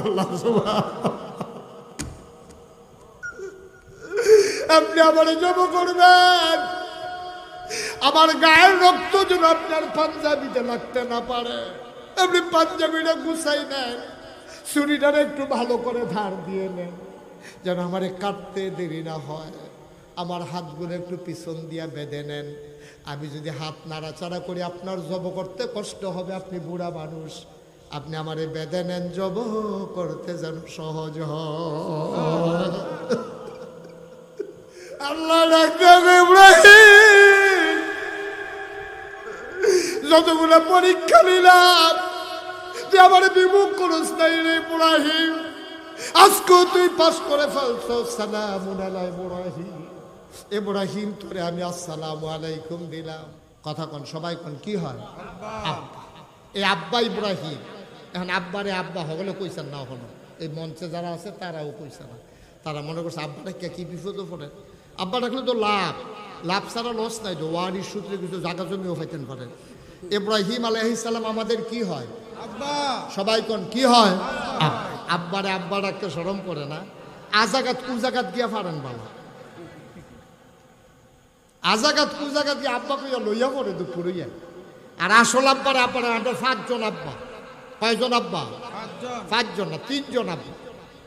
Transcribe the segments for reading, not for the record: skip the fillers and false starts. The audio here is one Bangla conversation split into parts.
সুবহানাল্লাহ সুবহানাল্লাহ। আপনি আমার জব করবেন, আমার গায়ের রক্ত যেন আপনার পাঞ্জাবিতে লাগতে না পারে। আপনি পাঞ্জাবিটা গুছাই নেন, ছুরিটার একটু ভালো করে ধার দিয়ে নেন, যেন আমার কাটতে দেরি না হয়। আমার হাতগুলো একটু পিছন দিয়া বেঁধে নেন। আমি যদি হাত নাড়াচাড়া করি আপনার জব করতে কষ্ট হবে, আপনি বুড়া মানুষ। আপনি আমারে বেঁধে নেন, জব করতে যেন সহজ হয়। আল্লাহ ডাক্তার ইব্রাহিম, যতগুলো পরীক্ষা নিলাম যে আমার বিমুখ করস নাই রে ইব্রাহিম, আজকে তুই পাস করে ফেলছো। সালামুন আলা ইব্রাহিম, ইব্রাহিম তোরে আমি আসসালামু আলাইকুম দিলাম। কথা কন, সবাই কন, কি হয়? আব্বা। এই আব্বা ইব্রাহিম। এখন আব্বারে আব্বা হলে কইছেন না, হলো এই মঞ্চে যারা আছে তারাও কইছে না। তারা মনে করছে আব্বাটা কি বিপদে পড়ে। আব্বা ডাকলে তো লাভ, লাভ ছাড়া লস নাই তো। ওয়ারির সূত্রে কিছু জায়গা জমিও পাইতেন পারেন। ইব্রাহিম আলাইহিস সালাম আমাদের কি হয়? আব্বা। সবাই কোন কি হয়? আব্বারে আব্বা ডাকতে শরম করে না? আজাগাত কুজাগাত গিয়া পারেন বাবা, আজাগাত কুজাগাত গিয়া আব্বা কইয়া লইয়া পড়ে দুপুরিয়া। আর আসল আব্বারে আব্বারে আমাদের 5 জন আব্বা। কয়জন আব্বা? 5 জন না, 3 জন আব্বা।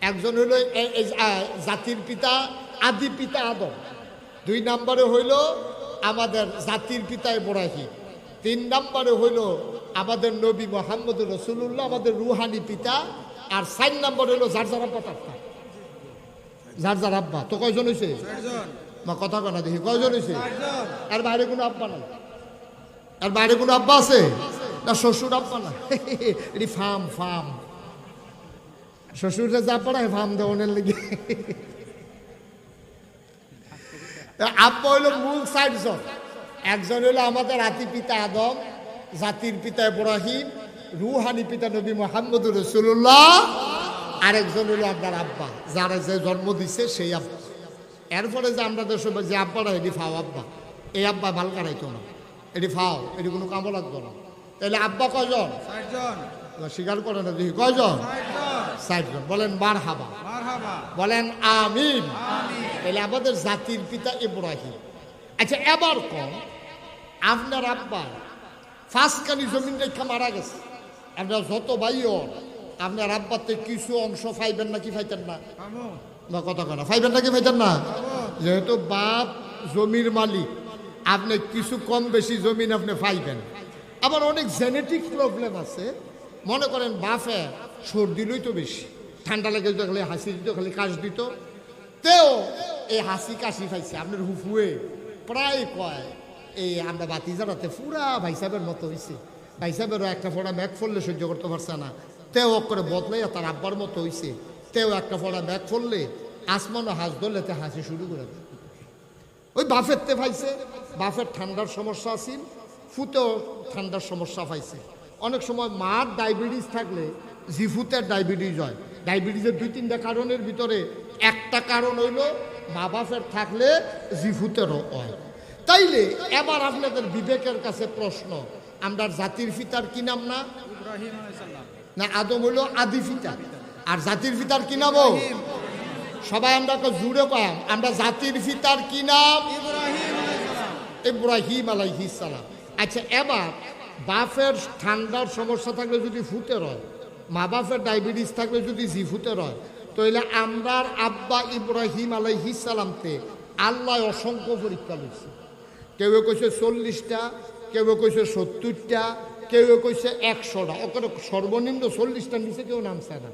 একজন হইল জাতির পিতা, আদি পিতা আদম। 2 নম্বরে হইল আমাদের জাতির পিতা ইব্রাহিম। 3 নম্বরে হইল আমাদের নবী মুহাম্মদুর রাসূলুল্লাহ, আমাদের রুহানি পিতা। আর 4 নম্বর হইল যার যার আব্বা তার, যার যার আব্বা। তো কয়জন হয়েছে? 4 জন। মা কথা কনা দেখি, কয়জন হয়েছে? 4 জন। আর বাইরে কোনো আব্বা নাই? আর বাইরে কোনো আব্বা আছে না? শ্বশুর আব্বা না, এটি ফার্ম ফার্ম। শ্বশুরে যা পড়ায় ফার্ম দেওয়ানের লেগে। আব্বা হইল মূল 4 জন। একজন হইল আমাদের আদি পিতা আদম, জাতির পিতা ইব্রাহিম, রুহানি পিতা নবী মুহাম্মদুর রাসূলুল্লাহ। আরেকজন হইল আপনার আব্বা, যারা যে জন্ম দিছে সেই আব্বা। এরপরে যে আমরা যে আব্বারা এটি ফাও আব্বা, এই আব্বা ভাল কারাইতো না, এটি ফাও, এটি কোনো কামও লাগতো না। তাহলে আব্বা কয়জন? 4 জন। স্বীকার করে না দেখি, কয়জন? 4 জন। বলেন মারহাবা, বলেন আমিন। তাহলে আমাদের জাতির পিতা ইব্রাহিম। আচ্ছা এবার কম, আপনার আব্বা 5 কানি জমিন রেখা মারা গেছে। আপনার যত ভাইও আপনার আব্বাতে কিছু অংশ পাইবেন নাকি পাইতেন না? বা কথা কেনা পাইবেন নাকি পাইতেন না? যেহেতু বাপ জমির মালিক, আপনি কিছু কম বেশি জমিন আপনি পাইবেন। আবার অনেক জেনেটিক প্রবলেম আছে। মনে করেন বাপে সর্দি লইতো বেশি, ঠান্ডা লেগে দিত, খালি হাসি দিত, খালি কাশ দিত, তেও এই হাসি কাশি পাইছে। আপনার হুফুয়ে প্রায় কয় এই আমরা বাতি জ্বালাতে পুরা ভাই সাহেবের মতো হয়েছে। ভাই সাহেবেরও একটা ফোড়া ম্যাগ ফললে সহ্য করতে পারছে না, তেও করে বদলাইয়া তার আব্বার মতো হয়েছে। তেও একটা ফোড়া ম্যাগ ফললে আসমানও হাঁস ধরলে তে হাসি শুরু করে দেয়। ওই বাফের তে পাইছে, বাফের ঠান্ডার সমস্যা আছিল, ফুতেও ঠান্ডার সমস্যা পাইছে। অনেক সময় মার ডায়াবেটিস থাকলে জিফুতের ডায়াবেটিস হয়। ডায়াবেটিসের 2-3টা কারণের ভিতরে একটা কারণ হইল মা বাপের থাকলে জিফুতেরও হয়। তাইলে এবার আপনাদের বিবেকের কাছে প্রশ্ন, আমরা জাতির পিতার কি নাম? না ইব্রাহিম আলাইহিস সালাম, না আদম হইল আদি পিতা, আর জাতির পিতার কি নাম? সবাই আমরা জুড়ে পাম, আমরা জাতির পিতার কি নাম? ইব্রাহিম আলাইহিস সালাম। আচ্ছা এবার বাপের ঠান্ডার সমস্যা থাকলে যদি ফুতের হয়, মা বাপের ডায়াবেটিস থাকলে যদি জিফুতের হয়, তাহলে আমরার আব্বা ইব্রাহিম আলাইহিস সালামতে আল্লাহ অসংখ্য পরীক্ষা লইছে। কেউ কইছে 40টা, কেউ কইছে 70টা, কেউ কইছে 100টা, ওখানে সর্বনিম্ন 40টার নিচে কেউ নামছে না।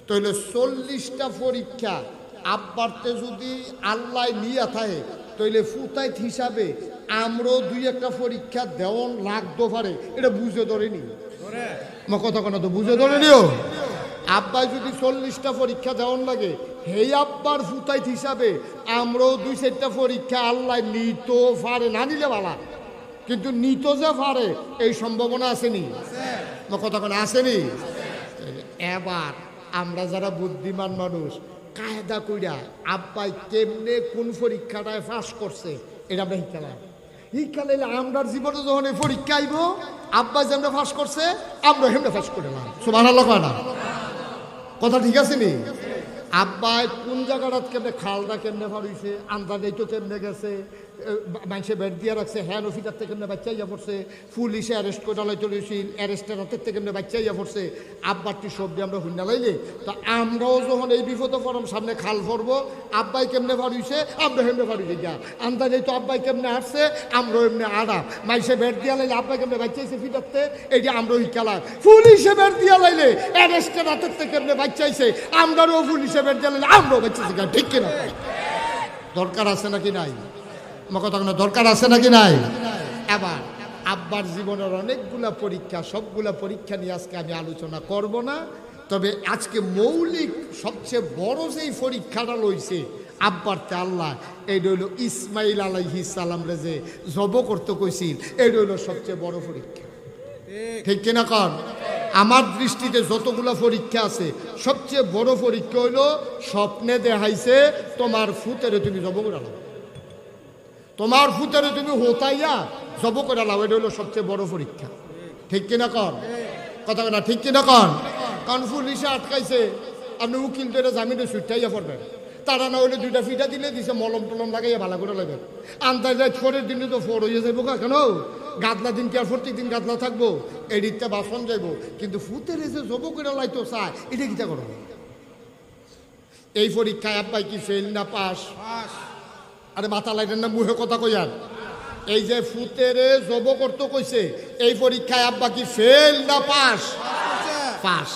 তাহলে 40টা পরীক্ষা আব্বারতে যদি আল্লাহ নিয়ে থাকে, তাইলে ফুতাইত হিসাবে আমরাও 2-1টা পরীক্ষা দেওয়ান লাগতে পারে। এটা বুঝে ধরেনি কথা কোনো, তো বুঝে ধরেনিও। আব্বাই যদি 40টা পরীক্ষা দেওয়ান লাগে, হেই আব্বার ফুতাইত হিসাবে আমরাও 2-4টা পরীক্ষা আল্লাহ নিত পারে, না নিলে ভালা, কিন্তু নিত যে পারে এই সম্ভাবনা আসেনি কথা কোনো, আসেনি। এবার আমরা যারা বুদ্ধিমান মানুষ কায়দা কইরা আব্বাই কেমনে কোন পরীক্ষাটায় পাস করছে এটা আমরা শিখালাম। শিখালাইলে আমরার জীবনে যখন এই পরীক্ষা আইব, আব্বা যেমন পাস করছে আমরা হেমনে পাস করলাম। সুবহানাল্লাহ কয় না? কথা ঠিক আছে নি? আব্বাই কোন জায়গাটা কেমনে খালটা কেমনে ফাড়িছে, আন্দাজেই তো কেমনে গেছে, মানুষে বেড দিয়ে রাখছে, হ্যাঁ অফিসার থেকে কেমনে বাচ্চা ইয়া পড়ছে, পুলিশে অ্যারেস্ট করে লাইতে রয়েছিল, অ্যারেস্টের হাতের থেকে কেমনে বাচ্চা ইয়া পড়ছে, আব্বারটি সবজি আমরা হুন্না লাইলে তো আমরাও যখন এই বিপদে পড়ম সামনে খাল পড়বো, আব্বাই কেমনে ফাড়িছে আমরা হেমনে ফাড়িছে যা, আন্দাজেই তো আব্বাই কেমনে আসছে আমরাও এমনি আড়া, মাইসে বেড দিয়া লাইলে আব্বাই কেমনে বাচ্চাইছে ফিটাতে এই যে আমরাও খেলা, পুলিশে বেড দিয়া লাইলে অ্যারেস্টের হাতের থেকে কেমনে বাচ্চাইছে আমরাও পুলিশে বেড দিয়া লাইলে আমরাও বাচ্চাইছি, ঠিক কিনা? দরকার আছে নাকি নাই? আমার কথা কোনো দরকার আছে নাকি নাই? এবার আব্বার জীবনের অনেকগুলা পরীক্ষা, সবগুলা পরীক্ষা নিয়ে আজকে আমি আলোচনা করব না, তবে আজকে মৌলিক সবচেয়ে বড় যেই পরীক্ষাটা লইছে আব্বার তে আল্লাহ, এইটা হইল ইসমাইল আলাইহিস সালাম রে যে জব করতে কইছিল, এইটা হইল সবচেয়ে বড় পরীক্ষা, ঠিক কিনা কর? আমার দৃষ্টিতে যতগুলো পরীক্ষা আছে সবচেয়ে বড় পরীক্ষা হইল স্বপ্নে দেখাইছে তোমার ফুতেরে তুমি জব করে লাও, তোমার ফুতেরে তুমি হোতাইয়া জব করে লাও, এটা হইল সবচেয়ে বড় পরীক্ষা, ঠিক কিনা কর? কথা না ঠিক কিনা কর? কারণ পুলিশে আটকাইছে, আপনি উকিল ধরে জামিনে ছুটাইয়া পড়বেন, তারা না হইলে দুইটা ফিটা দিলে দিছে মলম টলম লাগাইয়া ভালো করে লাগবেন, আন্দাজ ফোরের দিনে তো ফোর হয়ে যাবো কেন, গাদলা দিন কি আর প্রত্যেক দিন গাদলা থাকবো, এডিটটা বাসন যাইবো, কিন্তু ফুতের এসে জব করে লাইতো চায়, এটা কিটা করো? এই পরীক্ষায় আব্বাই কি ফেল না পাস? আরে মাথা লাইটেন না, মুখে কথা কইয়ার, এই যে ফুতেরে জব করতে কইছে এই পরীক্ষায় আব্বা কি ফেল না পাস? পাস।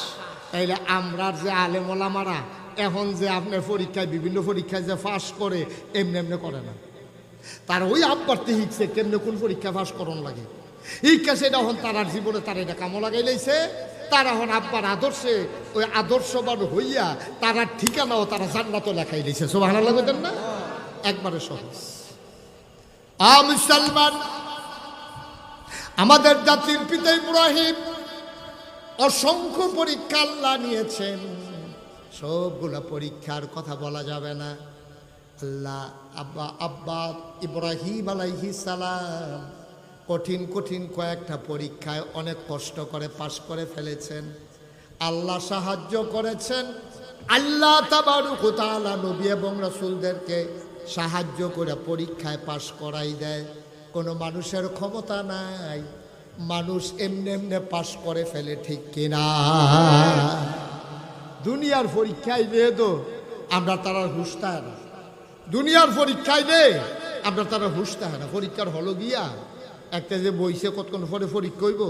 তাইলে আমরা যে আলেম ওলামারা এখন যে আপনার পরীক্ষায় বিভিন্ন পরীক্ষায় যে পাস করে এমনি এমনি করে না, তার ওই আব্বারতে শিখছে কেমনে কোন পরীক্ষা পাস করন লাগে, শিক্ষা সেটা এখন তারার জীবনে তারা এটা কামো লাগাই লাইছে, তারা এখন আব্বার আদর্শে ওই আদর্শবান হইয়া তারা ঠিকানাও তারা জান্নাতও লেখাই দিয়েছে, সুবহানাল্লাহ বলেন না? একবারে সহজ। মুসলমান, আমাদের জাতির পিতা ইব্রাহিম অসংখ্য পরীক্ষা আল্লাহ নিয়েছেন, সবগুলো পরীক্ষার কথা বলা যাবে না। আল্লাহ আব্বা ইব্রাহিম আলাইহিস সালাম কঠিন কঠিন কয়েকটা পরীক্ষায় অনেক কষ্ট করে পাশ করে ফেলেছেন, আল্লাহ সাহায্য করেছেন, আল্লাহ তাবারক ওয়া তাআলা নবী এবং রাসূলদেরকে সাহায্য করে পরীক্ষায় পাশ করাই দেয়। কোনো মানুষের ক্ষমতা নাই, মানুষ এমনি এমনি পাশ করে ফেলে, ঠিক কিনা? দুনিয়ার পরীক্ষায় দিয়ে তো আমরা তারা হুঁশতা না, দুনিয়ার পরীক্ষায় দে আমরা তারা হুঁশতা না, পরীক্ষার হলো গিয়া একটা যে বইছে কতক্ষণ পরে পরীক্ষা হইব,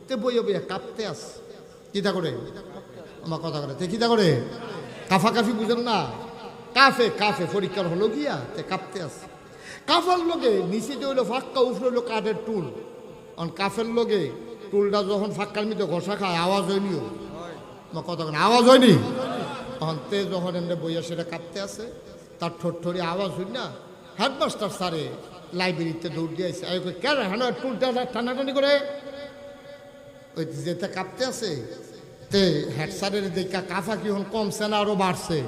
তে বইয়ে বইয়া কাঁপতে আস, কিতা করে আমার কথা করে, কিতা করে কাফাকাফি বুঝেন না, কাফে কাফে পরীক্ষার হলো গিয়া তে কাঁপতে আসে, কাফার লোকে নিচে যে হইলো ফাঁক্কা, উপরে হইলো কাঠের টুল, কাফের লোকে টুলটা যখন ফাঁক্কার মধ্যে ঘষা খায় আওয়াজ হয়নিও, আমার কথা করে আওয়াজ হয়নি, তখন তে যখন এমনি বইয়া সেটা কাঁপতে আসে, তার ঠোঁটঠোরি আওয়াজ হই না, হেডমাস্টার স্যারে লাইব্রেরিতে দৌড় দিয়ে আসে, কেন হ্যাঁ টুলটা টানাটানি করে ওই যেতে কাঁপতে আসে, তে হেড স্যারের দেখা কাফা কি হন কমছে না আরো বাড়ছে,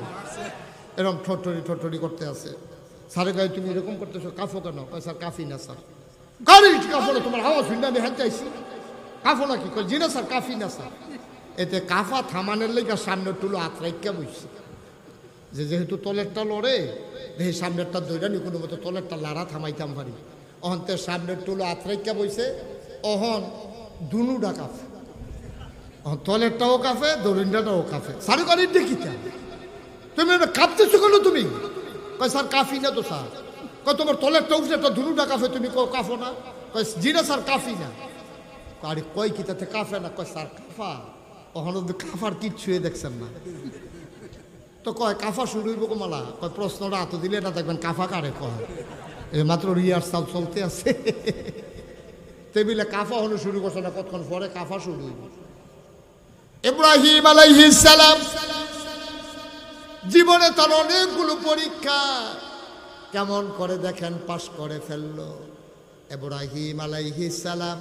এরকম ঠোঁটঠোরি করতে আছে, স্যারের গায়ে তুমি এরকম করতেছো, কাফো কেন? স্যার কাফি না স্যার, গাড়ি কাফো না, তোমার আওয়াজ শুনে আমি হ্যাঁ চাইছি, কাফো না কি কয়, জি না স্যার কাফি না স্যার। এতে কাফা থামানের লেগে সামনের টুলো আত্রাইকা বইছে, যে যেহেতু তলেরটা লড়ে দেখি সামনেরটা দৈরানি কোনো মতো তলেরটা লাড়া থামাইতাম পারি, অহন্তের সামনের টুলো আত্রাইকা বইছে, অহন দুনুটা কাফে, তলেরটাও কাফে দরিন্ডাটাও কাফে, সারি গাড়ির দেখিতা তুমি কাঁপতেছো কেন তুমি? কয় স্যার কাফি না তো স্যার, কয় তোমার তলেরটা উঠছে একটা দুনুটা কাফে, তুমি কাফো না? কয় জি না স্যার কাফি না। আরে কয় কি তাতে কাফে না? কয় স্যার কাফা, ওখানে কাফার কিচ্ছু দেখছেন না, তো কয় কাফা শুরু হইব কমালা, কয় প্রশ্নটা এত দিলে এটা দেখবেন কাফা কারে কয়, এই মাত্র রিহার্সাল চলতে আছে, টেবিলে কাফা হলো শুরু করছে না, কতক্ষণ পরে কাফা শুরু হইব। ইব্রাহিম আলাইহিস সালাম জীবনে তার অনেকগুলো পরীক্ষা কেমন করে দেখেন পাশ করে ফেললো। ইব্রাহিম আলাইহিস সালাম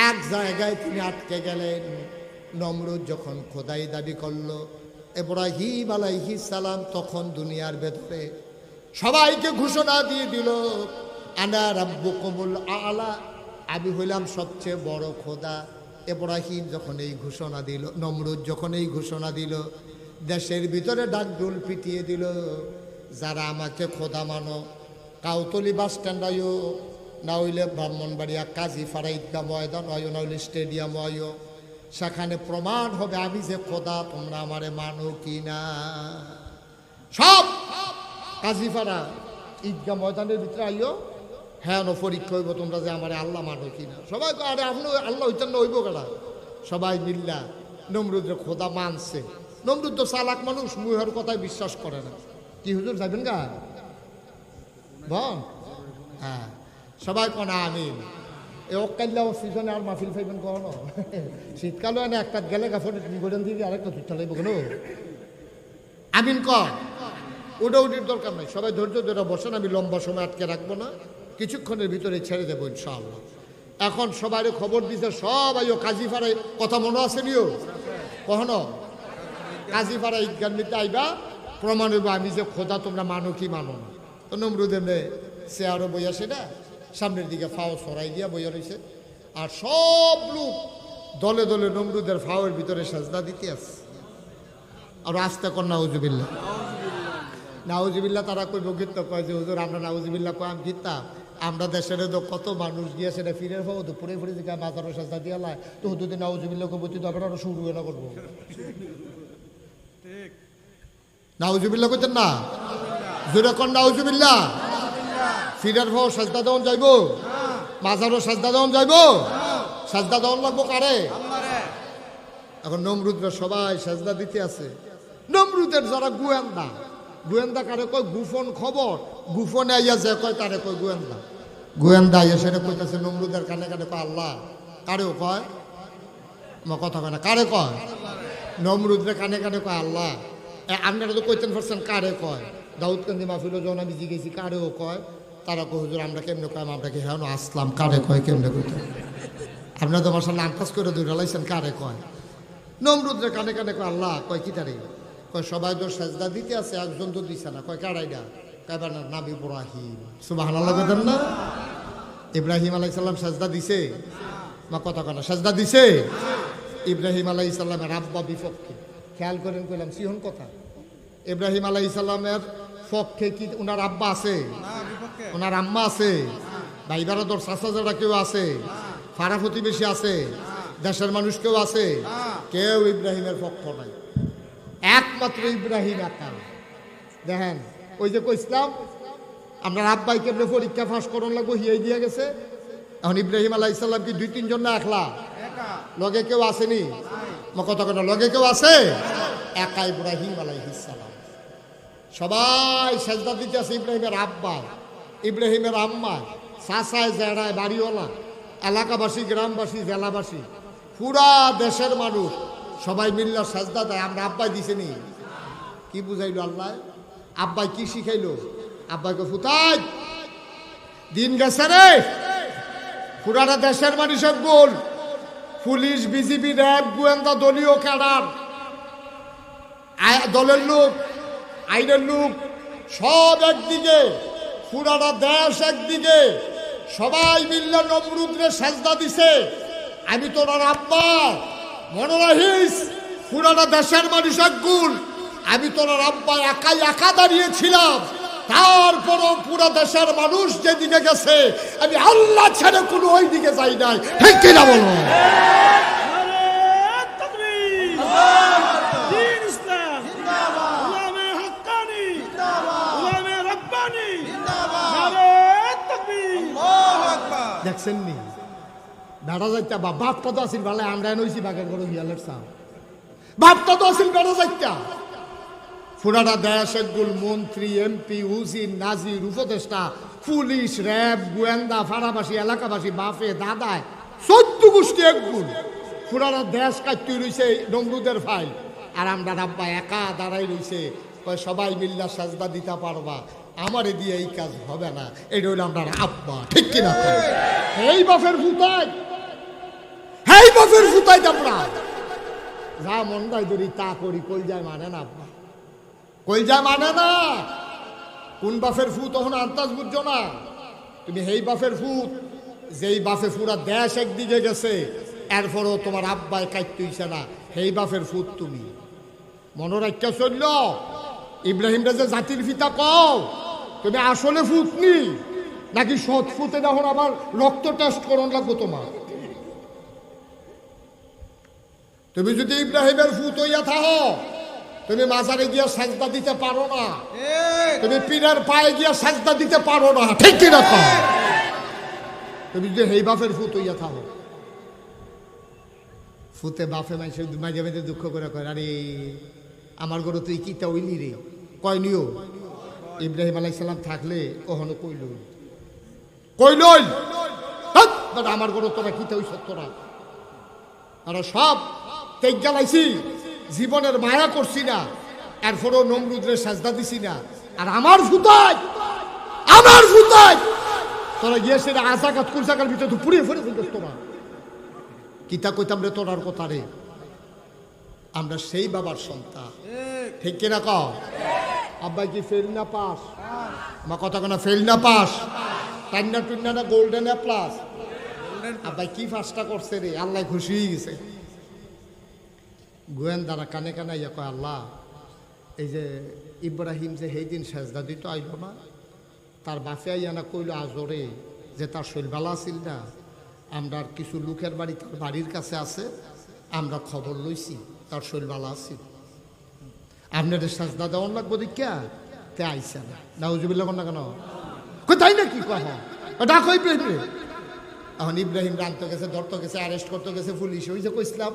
এক জায়গায় তিনি আটকে গেলেন, নমরুদ যখন খোদাই দাবি করলো, ইব্রাহিম আলাইহিস সালাম তখন দুনিয়ার ভেতরে সবাইকে ঘোষণা দিয়ে দিল, আনা রাব্বুকুমুল আলা, আমি হইলাম সবচেয়ে বড় খোদা। ইব্রাহিম যখন এই ঘোষণা দিল, নমরুদ যখন এই ঘোষণা দিল, দেশের ভিতরে ডাকডোল পিটিয়ে দিল, যারা আমাকে খোদা মানো কাউতলি বাস স্ট্যান্ড আয়ো, না হইলে ব্রাহ্মণবাড়িয়া কাজীপাড়া ঈদগাহ ময়দান আয়ো, না হইলে স্টেডিয়াম আয়ো, সেখানে প্রমাণ হবে আমি যে খোদা, তোমরা আমারে মানো কি না। সব কাজীপাড়া ঈদগাহ ময়দানের ভিতরে আইও, হ্যাঁ পরীক্ষা হইব তোমরা যে আমারে আল্লাহ মানো কি না। সবাই আরে আপনি আল্লাহ হইতেন না, হইব কেনা। সবাই মিল্লা নমরুদের খোদা মানছে। নমরুদ তো চালাক মানুষ, মুহের কথায় বিশ্বাস করে না। কি হুজুর যাবেন গা বল? হ্যাঁ সবাই কোন আমিন। এ অকাল্লাও সিজনে আর মাহফিল ফাইবেন কখনো? শীতকালে না একটা গেলে গাফনে নিগড়েন দিকে আরেকটা তুই চালাইব কেন? আমিন কর। উডাউডির দরকার নাই, সবাই ধৈর্য ধরে বসেন, আমি লম্বা সময় আটকে রাখবো না, কিছুক্ষণের ভিতরে ছেড়ে দেবো ইনশাআল্লাহ। এখন সবাই খবর দিতে সবাই কাজীপাড়ায়, কথা মনে আছে নিও কখনো? কাজীপাড়া ঈদগাহ নিতে আইবা, প্রমাণ হইব আমি যে খোদা, তোমরা মানো কি মানো না। তো নমরুদের সে আরো বইয়া, সেটা সামনের দিকে ফাও সরাই দিয়া বইয়া রয়েছে, আর সব লোক দলে দলে নমরুদের ফাওয়ের ভিতরে সাজদা দিতে আছে। আর আস্তে কর নাউজুবিল্লাহ, নাউজুবিল্লাহ। তারা কইব গীত কয় যে হুজুর আমরা নাউজুবিল্লাহ কয় আমি গীতা, আমরা দেশের তো কত মানুষ গিয়ে সেটা ফিরে পাবো তো পুরে ফুরে দিকে মাথারও সাজদা দিয়া লাই, তো হুজুর নাউজুবিল্লাহ কবি তো আমরা আরো শুরু না করবো। নাউজুবিল্লাহ করতেন না? জোরে কর নাউজুবিল্লাহ। ফিরার ভাও সাজদা দেওয়ান যাইব, মাজারও সাজদা দেওয়ান যাইব, সাজদা দেওয়ান লাগবো কারে? এখন নমরুদরা সবাই সাজদা দিতে আছে। নমরুদের যারা গোয়েন্দা, গোয়েন্দা কারে কয়? গোপন খবর, গোপনে আইয়া যে কয় তারে কয় গোয়েন্দা। গোয়েন্দা আইয়া সেটা কইতাছে নমরুদের কানে কানে কয় আল্লাহ। কারেও কয়? আমার কথা কয় না, কারে কয়? নমরুদের কানে কানে কয় আল্লাহ। আপনারা তো কইতেন পারছেন কারে কয়? দাউদকান্দি মাহফিলও যখন আমি জিজ্ঞেসি কারেও কয়, তারা কয় হুজুর আমরা কেমনে কয়? আমরা কি হ্যাঁ আসলাম, কারে কয় কেমনে কইতেন? আপনারা তো মাসাল্লাহ আন্দাজ করে দৌড়া লাইছেন কারে কয়। নমরুদের কানে কানে কয় আল্লাহ। কয় কি তারে? কয় সবাই তো সাজদা দিতে আছে, একজন তো দিছে না। কয় কারাইডা? কয় না নাবি ইব্রাহিম। সুবহানাল্লাহ কইতেন না? ইব্রাহিম আলাইহিস সালাম সাজদা দিছে, মা কথা কয় না, সাজদা দিছে। ইব্রাহিম আলাইহিস সালামের আব্বা বিপক্ষে, খেয়াল করেন কইলাম সিহন কথা। ইব্রাহিম আলাইহিস সালামের পক্ষে কি ওনার আব্বা আছে? ওনার আম্মা আছে? ভাই বারাদর চাচা যারা কেউ আছে? ফারা প্রতিবেশী আছে? দেশের মানুষ কেউ আছে? কেউ ইব্রাহিমের পক্ষ নাই, একমাত্র ইব্রাহিম একা। দেখেন ওই যে কইছিলাম আপনার আব্বাই কেমনে পরীক্ষা পাস করন লাগবো, হিয়াই দিয়ে গেছে। এখন ইব্রাহিম আলাইহিস সালাম কি 2-3 জন না একলা? লগে কেউ আসেনি? কথা কেন লগে কেউ আছে? একা ইব্রাহিম আলাইহিস সালাম। সবাই সাজদা দিতে আছে ইব্রাহিমের আব্বা, ইব্রাহিমের আম্মা, চাচায় জেড়ায় বাড়িওয়ালা, এলাকাবাসী, গ্রামবাসী, জেলাবাসী, পুরা দেশের মানুষ সবাই মিল্লা সাজদা দেয়। আমরা আব্বাই দিছেনি। কি বুঝাইলো আল্লাহ? আব্বাই কি শিখাইলো? আব্বাইকে ফুতাই দিন গেছে রে, পুরাটা দেশের মানুষের গোল, পুলিশ, বিজিবি, র্যাব, গোয়েন্দা, দলীয় ক্যাডার, দলের লোক, আইনের লোক, সব একদিকে, পুরাটা দেশ একদিকে, সবাই মিল্লা নমরুদরে সাজদা দিছে। আমি তোর আব্বা, মনে রাখিস পুরাটা দেশের মানুষ এক গুণ, আমি তোর আব্বা একাই একা দাঁড়িয়েছিলাম, তারপরও পুরা দেশের মানুষ যেদিকে গেছে আমি আল্লাহ ছেড়ে কোনো ওই দিকে যাই নাই। ঠিক কিনা বলো? দেখছেন নি বেড়া যাইতা বাপটা তো আসিল ভালো, আমরা নইছি বাঘের গরু হিয়ালের সাপ, বাপটা তো আসিল বেড়া যাইতা। পুরাটা দেশ একগুল মন্ত্রী, এমপি, উজির, নাজির, উপদেষ্টা, পুলিশ, র্যাব, গোয়েন্দা, ফাড়াবাসী, এলাকাবাসী, বাপে দাদায় 14 গোষ্ঠী একগুল, পুরাটা দেশ কাটতে রয়েছে নমরুদের ফাইল। আর আমরা আব্বা একা দাঁড়াই রয়েছে, সবাই মিল্লা সাজদা দিতে পারবা, আমারে দিয়ে এই কাজ হবে না। এটা হইল আমরা আব্বা। ঠিক কিনা? এই বাপের ফুটাই, এই বাপের ফুটাই আমরা যা মন দেয় ধরি তা করি, কই যায় মানে না আব্বা, কই যায় মানে না। কোন বাপের ফুট তখন আন্দাজ বুঝছো না তুমি? এই বাপের ফুট যেই বাপে পুরা দেশ একদিকে গেছে, এরপরও তোমার আব্বায় কাটতে হইছে না, এই বাপের ফুট তুমি। মনে রাখা চলল ইব্রাহিম রাজা জাতির পিতা কও তুমি আসলে ফুটনি নাকি সৎ ফুটে যখন আবার রক্ত টেস্ট করন লাগবো তোমার। তুমি যদি ইব্রাহিমের ফুট হইয়া থাকো তুমি মাজারে গিয়া সাজদা দিতে পারো না, তুমি পীরের পায়ে গিয়া সাজদা দিতে পারো না, ঠিক কি না? তুমি যদি হেই বাপের ফুট হইয়া থাকো, ফুতে বাপে মাঝে মাঝে মাঝে দুঃখ করে কয় আরে আমার ঘরে তুই কিতা হইলি রে, কয় নিও ইব্রাহিম আলাইহিস সালাম থাকলে কখনো কইলই আমার ঘরে তোরা কিতা হইছ, তোরা তারা সব তেজ জ্বালাইছি, জীবনের মায়া করছি না, এরপরেও নমরুদরে সাজদা দিছি না, আর আমার ফুতাই তোরা গিয়ে সেটা আশাঘাত কুরসাকার ভিতরে তো পুড়িয়ে ফেলে ফেলতেছ। তোরা কিতা কইতাম রে তোরার কথা রে, আমরা সেই বাবার সন্তান, ঠিক কিনা কও? আব্বাই কি ফেল না পাস? মা কথা কেনা ফেল না পাস? টান্না টুন্না না গোল্ডেন এ প্লাস? আব্বাই কি ফার্স্টটা করছে রে, আল্লাহ খুশি হয়ে গেছে। গোয়েন্দারা কানে কানে ইয়া কয় আল্লাহ এই যে ইব্রাহিম যে সেই দিন সেজদা দিত আইল না, তার বাপে আইয়া না কইল আজরে যে তার শৈলবালা আছিল না, আমরা কিছু লোকের বাড়ি তার বাড়ির কাছে আছে, আমরা খবর লইছি তার শৈলবালা আছিল, আপনাদের সাজদা দেওয়ার লাগবো দেখা তে আইসা না। নাউজুবিল্লাহ না কেন তাই না কি কহ ডাক ইব্রাহিম। এখন ইব্রাহিম রানতে গেছে, ধরতে গেছে, অ্যারেস্ট করতে গেছে পুলিশ। ওই যে কইছিলাম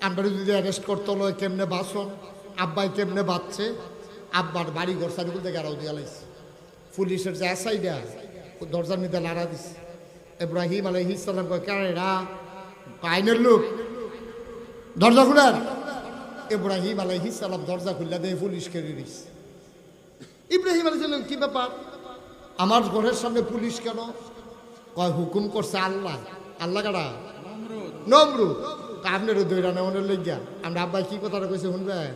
আমরা যদি অ্যারেস্ট করতে হলো কেমনে বাসন, আব্বাই কেমনে বাঁচছে, আব্বার বাড়ি ঘর সারিগুলো থেকে আরাও দিয়া লাইছে। পুলিশের যে এসআইডা দরজার মধ্যে লাড়া দিছে। ইব্রাহিম আলাইহিস সালাম কয় কারেরা আইনের লোক, দরজা খুলেন। ইব্রাহিম আলাইহিস সালাম দরজা খুললা দিয়ে পুলিশ কেড়ে দিছে। ইব্রাহিম আলাইহিস সালাম কি ব্যাপার, আমার ঘরের সামনে পুলিশ কেন? কয় হুকুম করছে আল্লাহ। আল্লাহ কারা? নমরুদ। আপনারও দৈরা নেওয়ানোর লেগিয়া আমরা আব্বাই কি কথাটা কইছে শুনবেন?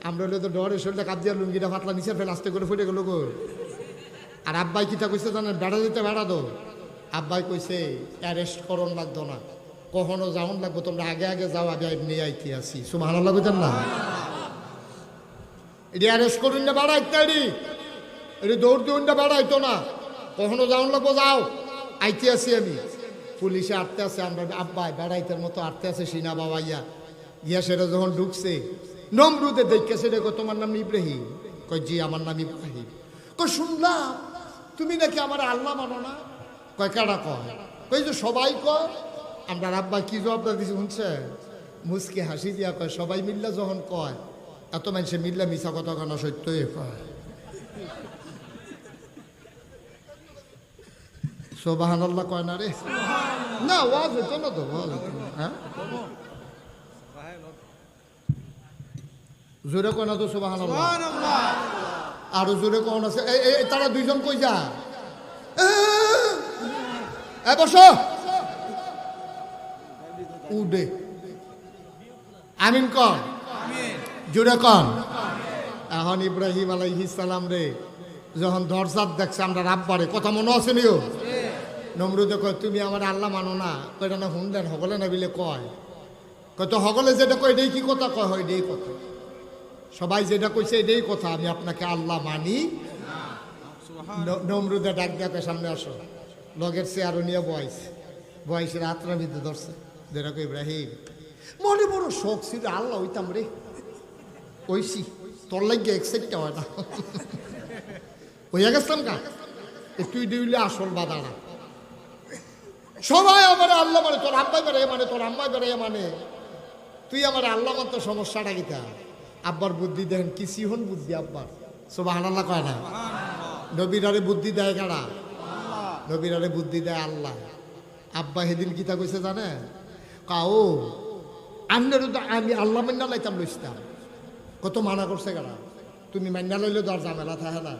আমরা হলে তো ডরে শরীরটা কাপ দিয়া লুঙ্গিটা ফাতলা নিচে ফেলে আস্তে করে ফুটে গেল গো। আর আব্বাই কিতা কইছে জানেন? বেড়া দিতে বেড়া দো। আব্বাই কইছে অ্যারেস্ট করন লাগতো না, কখনো যাওন লাগবো, তোমরা আগে আগে যাও, আগে এমনি আইতে আসি। সুবহানাল্লাহ কইতেন না? এটি অ্যারেস্ট করুন না বেড়াইতে, এটি দৌড় দিউন না বেড়াইতো না, কখনো যাওন লাগবো, যাও আইতে আসি আমি। পুলিশে আটতে আছে, আমরা আব্বাই বেড়াইতের মতো আটতে আছে সিনা বাবা ইয়া গিয়া। সেটা যখন ঢুকছে নমরুদে দেখে সেটা কয় তোমার নাম ইব্রাহিম? কয় জি আমার নাম ইব্রাহিম। কয় শুনলাম তুমি নাকি আমার আল্লাহ মানো না? কয় কারা কয়? কই যে সবাই কয়। আমরা আব্বা কি জবাবটা দিছি শুনছে? মুসকে হাসি দিয়া কয় সবাই মিল্লা যখন কয়, এত মানুষে মিল্লা মিছা কথা কেন সত্যই কয়। সুবহানাল্লাহ কয় না রে? না ওয়াজ হইতো না তো, ওয়াজ হইতো না। হ্যাঁ জোরে কয় না তো সুবহানাল্লাহ? আরো জোরে কোন আছে? তারা দুইজন কই যা বসো উডে আমিন কন, জোরে কন। এখন ইব্রাহিম আলাইহিস সালাম রে যখন দরজাত দেখছে আমরা রাব্বারে, কথা মনে আছে নিও? নমরুদে কয় তুমি আমার আল্লাহ মানো না? কয়টা না হুন্ডেন হগলে না বিলে কয়। কয় তো হগলে যেটা কয় এটাই কি কথা? কয় হয় এটাই কথা, সবাই যেটা কইছে এটাই কথা, আমি আপনাকে আল্লাহ মানি। নমরুদে ডাক দেয়া সামনে আসো, লগের চেয়ারও নিয়ে বয়সের আত্রা ভিতরে ধরছে। যেরকম ইব্রাহিম মনে বড় শখ ছিল আল্লাহ হইতাম রে, ওইসি তোর লাগিয়ে এক্সাইটটা হয় না হইয়া গেছিলাম কা তুই দিলে আসল বাদানা। সবাই আমার আল্লাহ মানে, তোর আব্বাই বেড়ে মানে, তোর আম্মাই বেড়ে মানে, তুই আমার আল্লাহ মানতো সমস্যাটা কিতা? আব্বার বুদ্ধি দেখেন কি সিহন বুদ্ধি আব্বার। সুবহানাল্লাহ কয় না? নবীরারে বুদ্ধি দেয় কারা? নবীরারে বুদ্ধি দেয় আল্লাহ। আব্বা সেদিন কিতা কইছে জানে? কাও আন্নের আমি আল্লাহ মান্না লাইতাম লইতাম। কত মানা করছে কারা? তুমি মান্না লইলে তো আর ঝামেলা থাকে না।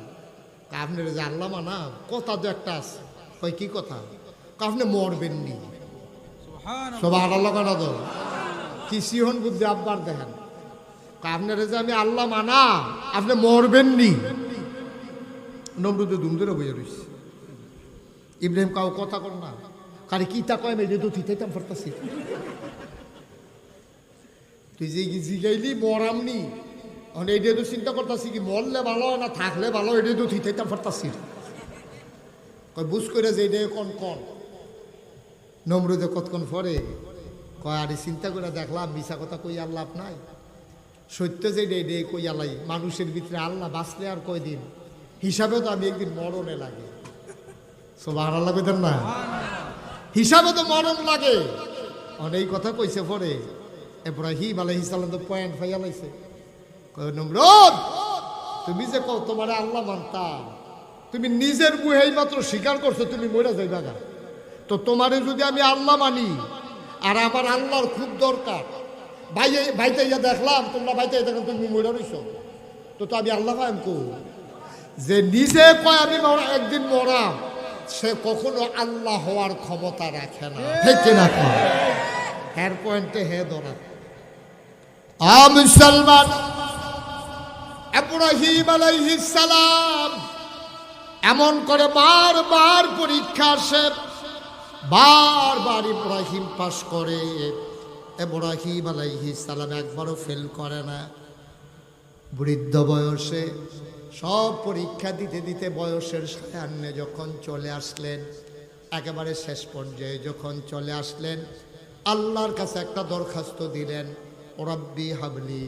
আপনার যে আল্লাহ মানা কথা তো একটা আছে। কয় কি কথা? আপনি মরবেন নি। সুবহানাল্লাহ কয় না তো? কি সিহন বুদ্ধি আব্বার দেখেন। আপনার যে আমি আল্লাহ মানা, আপনি মরবেন নি। নমরুদে ধুম ধরে বইয়া রইছে। ইব্রাহিম কাউ কথা কর না, কারে কি তা কয় মেয়ে তো থিতাইতাম পারতাছি। তুই যে জিগাইলি মরামনি, মানে এইটাই তো চিন্তা করতেছি কি মরলে ভালো হয় না থাকলে ভালো, এটাই তো থিতাইতে পারতাছি। কয় বুঝ করে যে এটাই কন নমরুদে কতক্ষণ পরে কয় আরে চিন্তা করে দেখলাম মিশা কথা কই আর লাভ নাই, সত্য যে এটাই কই আলাই মানুষের ভিতরে আল্লাহ বাঁচলে আর কয়দিন, হিসাবে তো আমি একদিন মরণে লাগে। সুবহানাল্লাহ কইতেন না, হিসাবে তো মরণ লাগে। অনেক কথা কইছে পরে ইব্রাহিম আলাইহিস সালাম তো পয়েন্ট ফাইয়া লাইছে, কয় নমরুদ তুমি যে কও তোমার আল্লাহ মানতাম, তুমি নিজের বুহেই মাত্র স্বীকার করছো তুমি মরে যাইবা না, তো তোমারে যদি আমি আল্লাহ মানি আর আমার আল্লাহর খুব দরকার, ভাইতে ইয়া দেখলাম তোমরা ভাইতে দেখলাম তুমি মরে রইছো, তো আমি আল্লাহ পাইম কো যে নিজে কয় আমি একদিন মরাম, সে কখনো আল্লাহ হওয়ার ক্ষমতা রাখে না, ঠিক না? হের পয়েন্টে হে ধরা মুসলমান। ইব্রাহিম আলাইহিস সালাম এমন করে বারবার পরীক্ষা আসে, বারবার ইব্রাহিম পাস করে, ইব্রাহিম আলাইহিস সালাম একবারও ফেল করে না। বৃদ্ধ বয়সে সব পরীক্ষা দিতে দিতে বয়সের সায়ান্নে যখন চলে আসলেন, একেবারে শেষ পর্যায়ে যখন চলে আসলেন, আল্লাহর কাছে একটা দরখাস্ত দিলেন, রব্বি হাবলি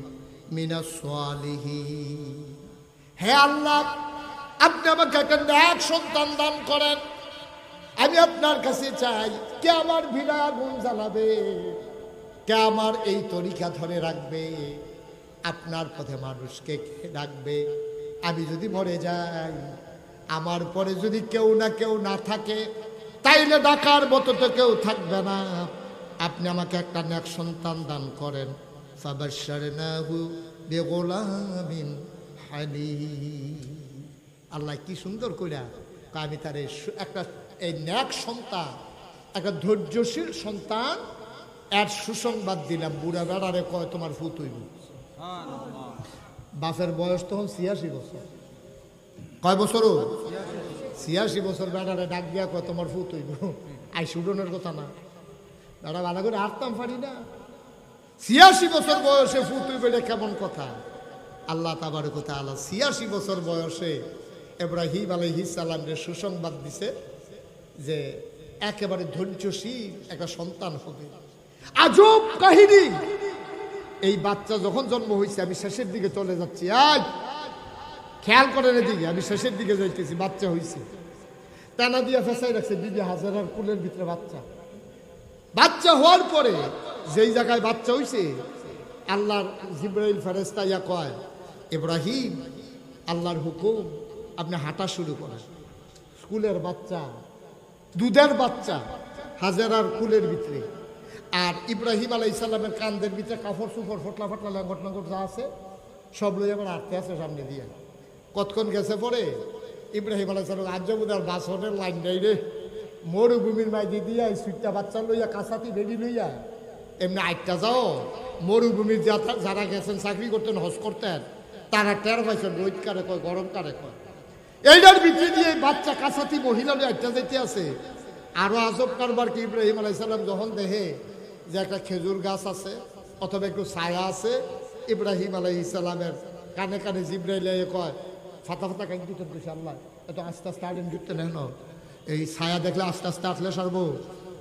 মিনাস সালিহিন, হে আল্লাহ আপনি আমাকে একটা নেক সন্তান দান করেন, আমি আপনার কাছে চাই কে আমার ভিড়া আগুন জ্বালাবে, কে আমার এই তরিকা ধরে রাখবে, আপনার পথে মানুষকে কে ডাকবে, আমি যদি মরে যাই আমার পরে যদি কেউ না থাকে তাইলে ডাকার মতো তো কেউ থাকবে না, আপনি আমাকে একটা নেক সন্তান দান করেন। ফাবাশশারনাহু বিগুলামিন হালিম, আল্লাহ কি সুন্দর কইরা আমি তার একটা এই নেক সন্তান, একটা ধৈর্যশীল সন্তান এর সুসংবাদ দিলাম। বুড়া বেড়ারে কয় তোমার ফুত হইব, বাপের বয়স তখন 86 বছর, কয় বছর? 86 বছর বেড়ারে ডাক দিয়া কয় তোমার ফুত হইব, আই সুডনের কথা না, বেড়া ভালো করে আটতাম পারি না, 86 বছর বয়সে ফুত হইবে, এটা কেমন কথা? আল্লাহ তাবারক ওয়া তাআলা 86 বছর বয়সে ইব্রাহিম আলাইহিস সালামের সুসংবাদ দিছে যে একেবারে ধৈর্যশীল একটা সন্তান হবে। আজব কাহিনী, এই বাচ্চা যখন জন্ম হয়েছে, আমি শেষের দিকে চলে যাচ্ছি, আজ খেয়াল করেন এদিকে, আমি শেষের দিকে যাইতেছি, বাচ্চা হয়েছে, টানা দিয়া ফেসাই রাখছে বিবি হাজারার কুলের ভিতরে বাচ্চা হওয়ার পরে যেই জায়গায় বাচ্চা হয়েছে, আল্লাহর জিবরাইল ফেরেশতা ইয়া কয়, ইব্রাহিম আল্লাহর হুকুম আপনি হাঁটা শুরু করেন। স্কুলের বাচ্চা, দুধের বাচ্চা হাজারার কুলের ভিতরে, আর ইব্রাহিম আলাইহিস সালামের কান্দের ভিতরে কাপড় চুপড় ফটলা ফটলা ল্যাঙ্গট ল্যাঙ্গট যা আছে সব লই আবার আটতে আছে সামনে দিয়ে। কতক্ষণ গেছে পরে ইব্রাহিম আলাইহিস সালাম আজ্জাবুদার বাসনের লাইন নেই রে, মরুভূমির মাঝে দিয়া সুইটটা বাচ্চা লইয়া কাঁচাতি বেরি লইয়া এমনি আটটা যাও, মরুভূমির যারা গেছেন চাকরি করতেন, হজ করতেন, তারা টের পাইছেন রোদ কারে কয় গরম কারে কয়, এইটার ভিতরে দিয়ে বাচ্চা কাঁচাতি মহিলা লইয়া আটটা যাইতে আছে। আরো আজব কারবার কি, ইব্রাহিম আলাইহিস সালাম যখন দেখে যে একটা খেজুর গাছ আছে অথবা একটু ছায়া আছে, ইব্রাহিম আলাইহিস সালামের কানে কানে জিবরাইল কয়, ফাতা ফাতা কাজ দিতে কইছে আল্লাহ, এত আস্তে আস্তে আড়েন দিতে নেন, এই ছায়া দেখলে আস্তে আস্তে আসলে সারবো।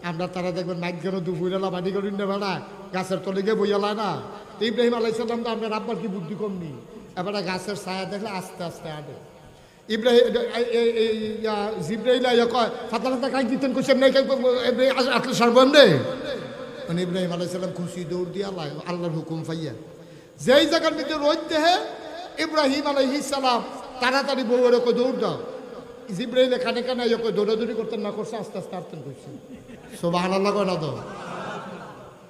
আমরা তারা দেখবেন মাইক গেল দুপুরেলা বাড়ি করি না বেড়া গাছের তলে গিয়ে বইয়ালায় না, তো ইব্রাহিম আলাইহিস সালাম তো আপনার আব্বার কি বুদ্ধি কম নি, এবার গাছের ছায়া দেখলে আস্তে আস্তে আড়ে। ইব্রাহিম জিবরাইল কয় ফাতা ফাতা কাজ দিতেন কইছেন নাই আসলে সারবো এমনি। মানে ইব্রাহিম আলাইহিস সালাম খুশি দৌড় দিয়া আল্লাহর হুকুম পাইয়া যেই জায়গার মধ্যে রোদ দেহে, ইব্রাহিম আলাইহিস সালাম তাড়াতাড়ি বউয়ের ওকে দৌড় দাও, জিবরাইলে কানে কানে ওকে দৌড়াদৌড়ি করতেন না, করছে আস্তে আস্তে আর্তেন করছে। সুবহানাল্লাহ কয় না তো,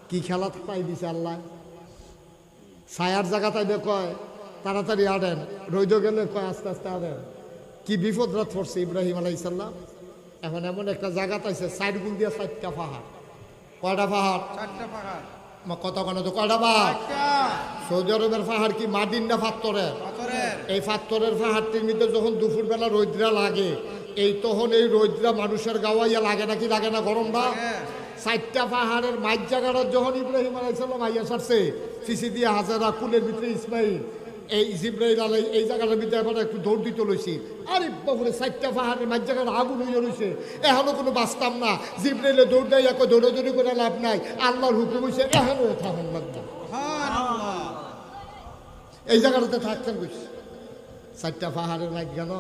কি খেলা পাই দিছে আল্লাহ। ছায়ার জায়গা তাই কয় তাড়াতাড়ি আড়েন, রোদ গেলে কয় আস্তে আস্তে আড়েন। কি বিপদ রাত পড়ছে ইব্রাহিম আলাইহিস সালাম। এখন এমন একটা জায়গা পাইছে সাইড গুল দিয়া 4টা পাহাড়। কয়টা পাহাড়? 4টা পাহাড়। কত কোন তো কয়টা পাহাড়? সৌদি আরবের পাহাড় কি মাটির না পাথরের? এই পাথরের পাহাড়টির মধ্যে যখন দুপুরবেলা রৌদ্রা লাগে, এই তখন এই রৌদ্রা মানুষের গাওয়াইয়া লাগে নাকি লাগে না গরমটা? 4টা পাহাড়ের মাঝ জায়গাটা যখন ইব্রাহিম আলাইহিস সালাম আইয়া সারছে, সিসি দিয়ে হাজারা কুলের ভিতরে ইসমাইল, এই জিব্রাইল আলাই এই জায়গাটার ভিতরে এবার একটু দৌড় দিতে লইছি, আরে বাবুরে 4টা পাহাড়ের মাঝ জায়গার আগুন হয়ে রয়েছে, এখনো কোনো বাঁচতাম না। জিব্রাইলে দৌড় দেয়, এক দৌড়াদৌড়ি করে লাভ নাই, আল্লাহর হুকুম হয়েছে এখনো থাকুন লাগবে। এই জায়গাটাতে থাকতেন কইছি। 4টা পাহাড়ের মাঝ গেল,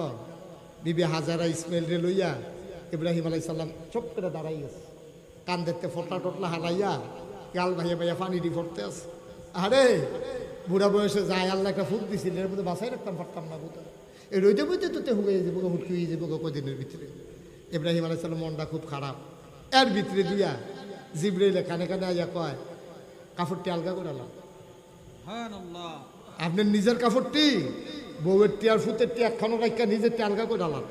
বিবি হাজারা ইসমাইল রে লইয়া ইব্রাহিম আলাইহিস সালাম চুপ করে দাঁড়াই গেছে, কান দেখতে ফোটলা টোটলা হালাইয়া গাল ভাইয়া ভাইয়া পানি দিয়ে পড়তে আছে। আরে বুড়া বয়সে যায়, আল্লাহ একটা ফুট দিছিল, এর মধ্যে বাসাই রাখতাম পারতাম না বুঝতে, এই রইতে বইতে তো হুয়ে যাবো, হুটকি হয়ে যাবো কদিনের ভিতরে। ইব্রাহিম আলাইহিস সালাম মনটা খুব খারাপ, এর ভিতরে দিয়া জিব্রাইলে কানে কানে আইয়া কয়, কাপড়টি আলগা করে আলাম। আপনার নিজের কাপড়টি বউয়ের টিয়ার ফুতের টি একখানো রাখা নিজের টি আলগা করে আলাম।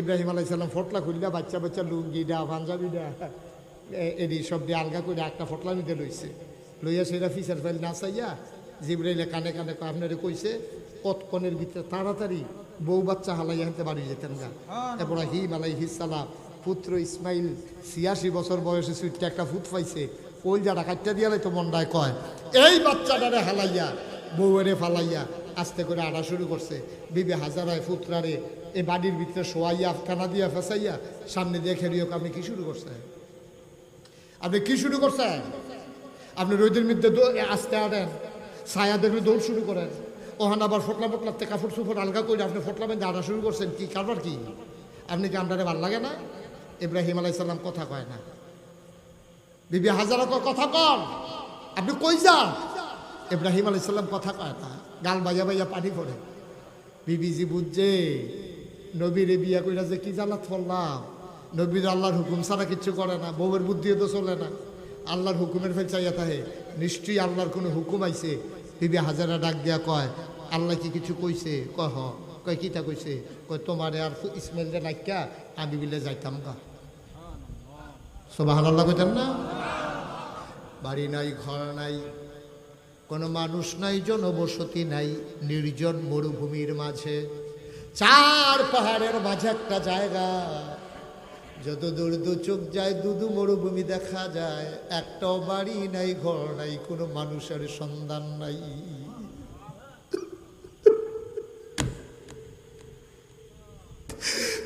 ইব্রাহিম আলাইহিস সালাম ফটলা খুললা বাচ্চা বাচ্চা লুঙ্গিটা পাঞ্জাবিটা এডি সব দিয়ে আলগা করে একটা ফটলা নিতে লইছে, লইয়া সেটা ফিসার ফাইল না চাইয়া জিব্রাইলে কানে কানে আপনারে কইছে কতক্ষণের ভিতরে তাড়াতাড়ি বউ বাচ্চা হালাইয়া হাতে বাড়ি যেতেন গা। ইব্রাহিম আলাইহিস সালাম পুত্র ইসমাইল 86 বছর বয়সে সুইটটা একটা ফুট পাইছে, ওই যারা কাটটা দিয়া তো মন্ডায় কয় এই বাচ্চাটারে হালাইয়া বউয়েরে ফালাইয়া আস্তে করে আড়া শুরু করছে। বিবি হাজারায় পুত্রারে এই বাড়ির ভিতরে শোয়াইয়া কানা দিয়া ফেসাইয়া সামনে দিয়ে খেলিও, আপনি কি শুরু করছেন? আপনি কি শুরু করছেন? আপনি রোদের মধ্যে আস্তে আড়েন, ছায়া দেখলে দৌড় শুরু করেন, ওখান আবার ফটলা ফটলাতে কাপড় চুপড় আলগা করে আপনি ফটলা বেঁধে আড়া শুরু করছেন, কি কারবার কি? আপনি কি আপনারে ভাল লাগে না? ইব্রাহিম আলাইহিস সালাম কথা কয় না, বিবি হাজারা কথা কন, আপনি কই যান? ইব্রাহিম আলাইহিস সালাম কথা কয় না, গাল বাইয়া বাইয়া পানি পড়ে। বিবিজি বুঝছে নবীরে বিয়া কইরা যে কি জ্বালাত ফললাম, নবীর আল্লাহর হুকুম ছাড়া কিচ্ছু করে না, বউয়ের বুদ্ধিও তো চলে না, আল্লাহর হুকুমের ফেল চাইয়া থাকে, নিশ্চয়ই আল্লাহর কোনো হুকুম আইছে। বিবি হাজারা ডাক দিয়া কয়, আল্লাহ কি কিছু কইছে? কয় কিতা কইছে? কয় তোমারে আর ইসমাইলরে নাইকা আমি বিলে যাইতাম গা। সুবহানাল্লাহ কইতেন না? বাড়ি নাই, ঘর নাই, কোনো মানুষ নাই, জনবসতি নাই, নির্জন মরুভূমির মাঝে, 4 পাহাড়ের মাঝে একটা জায়গা, যত দূর দু চোখ যায় দুদু মরুভূমি দেখা যায়, একটাও বাড়ি নাই, ঘর নাই, কোনো মানুষের সন্ধান নাই।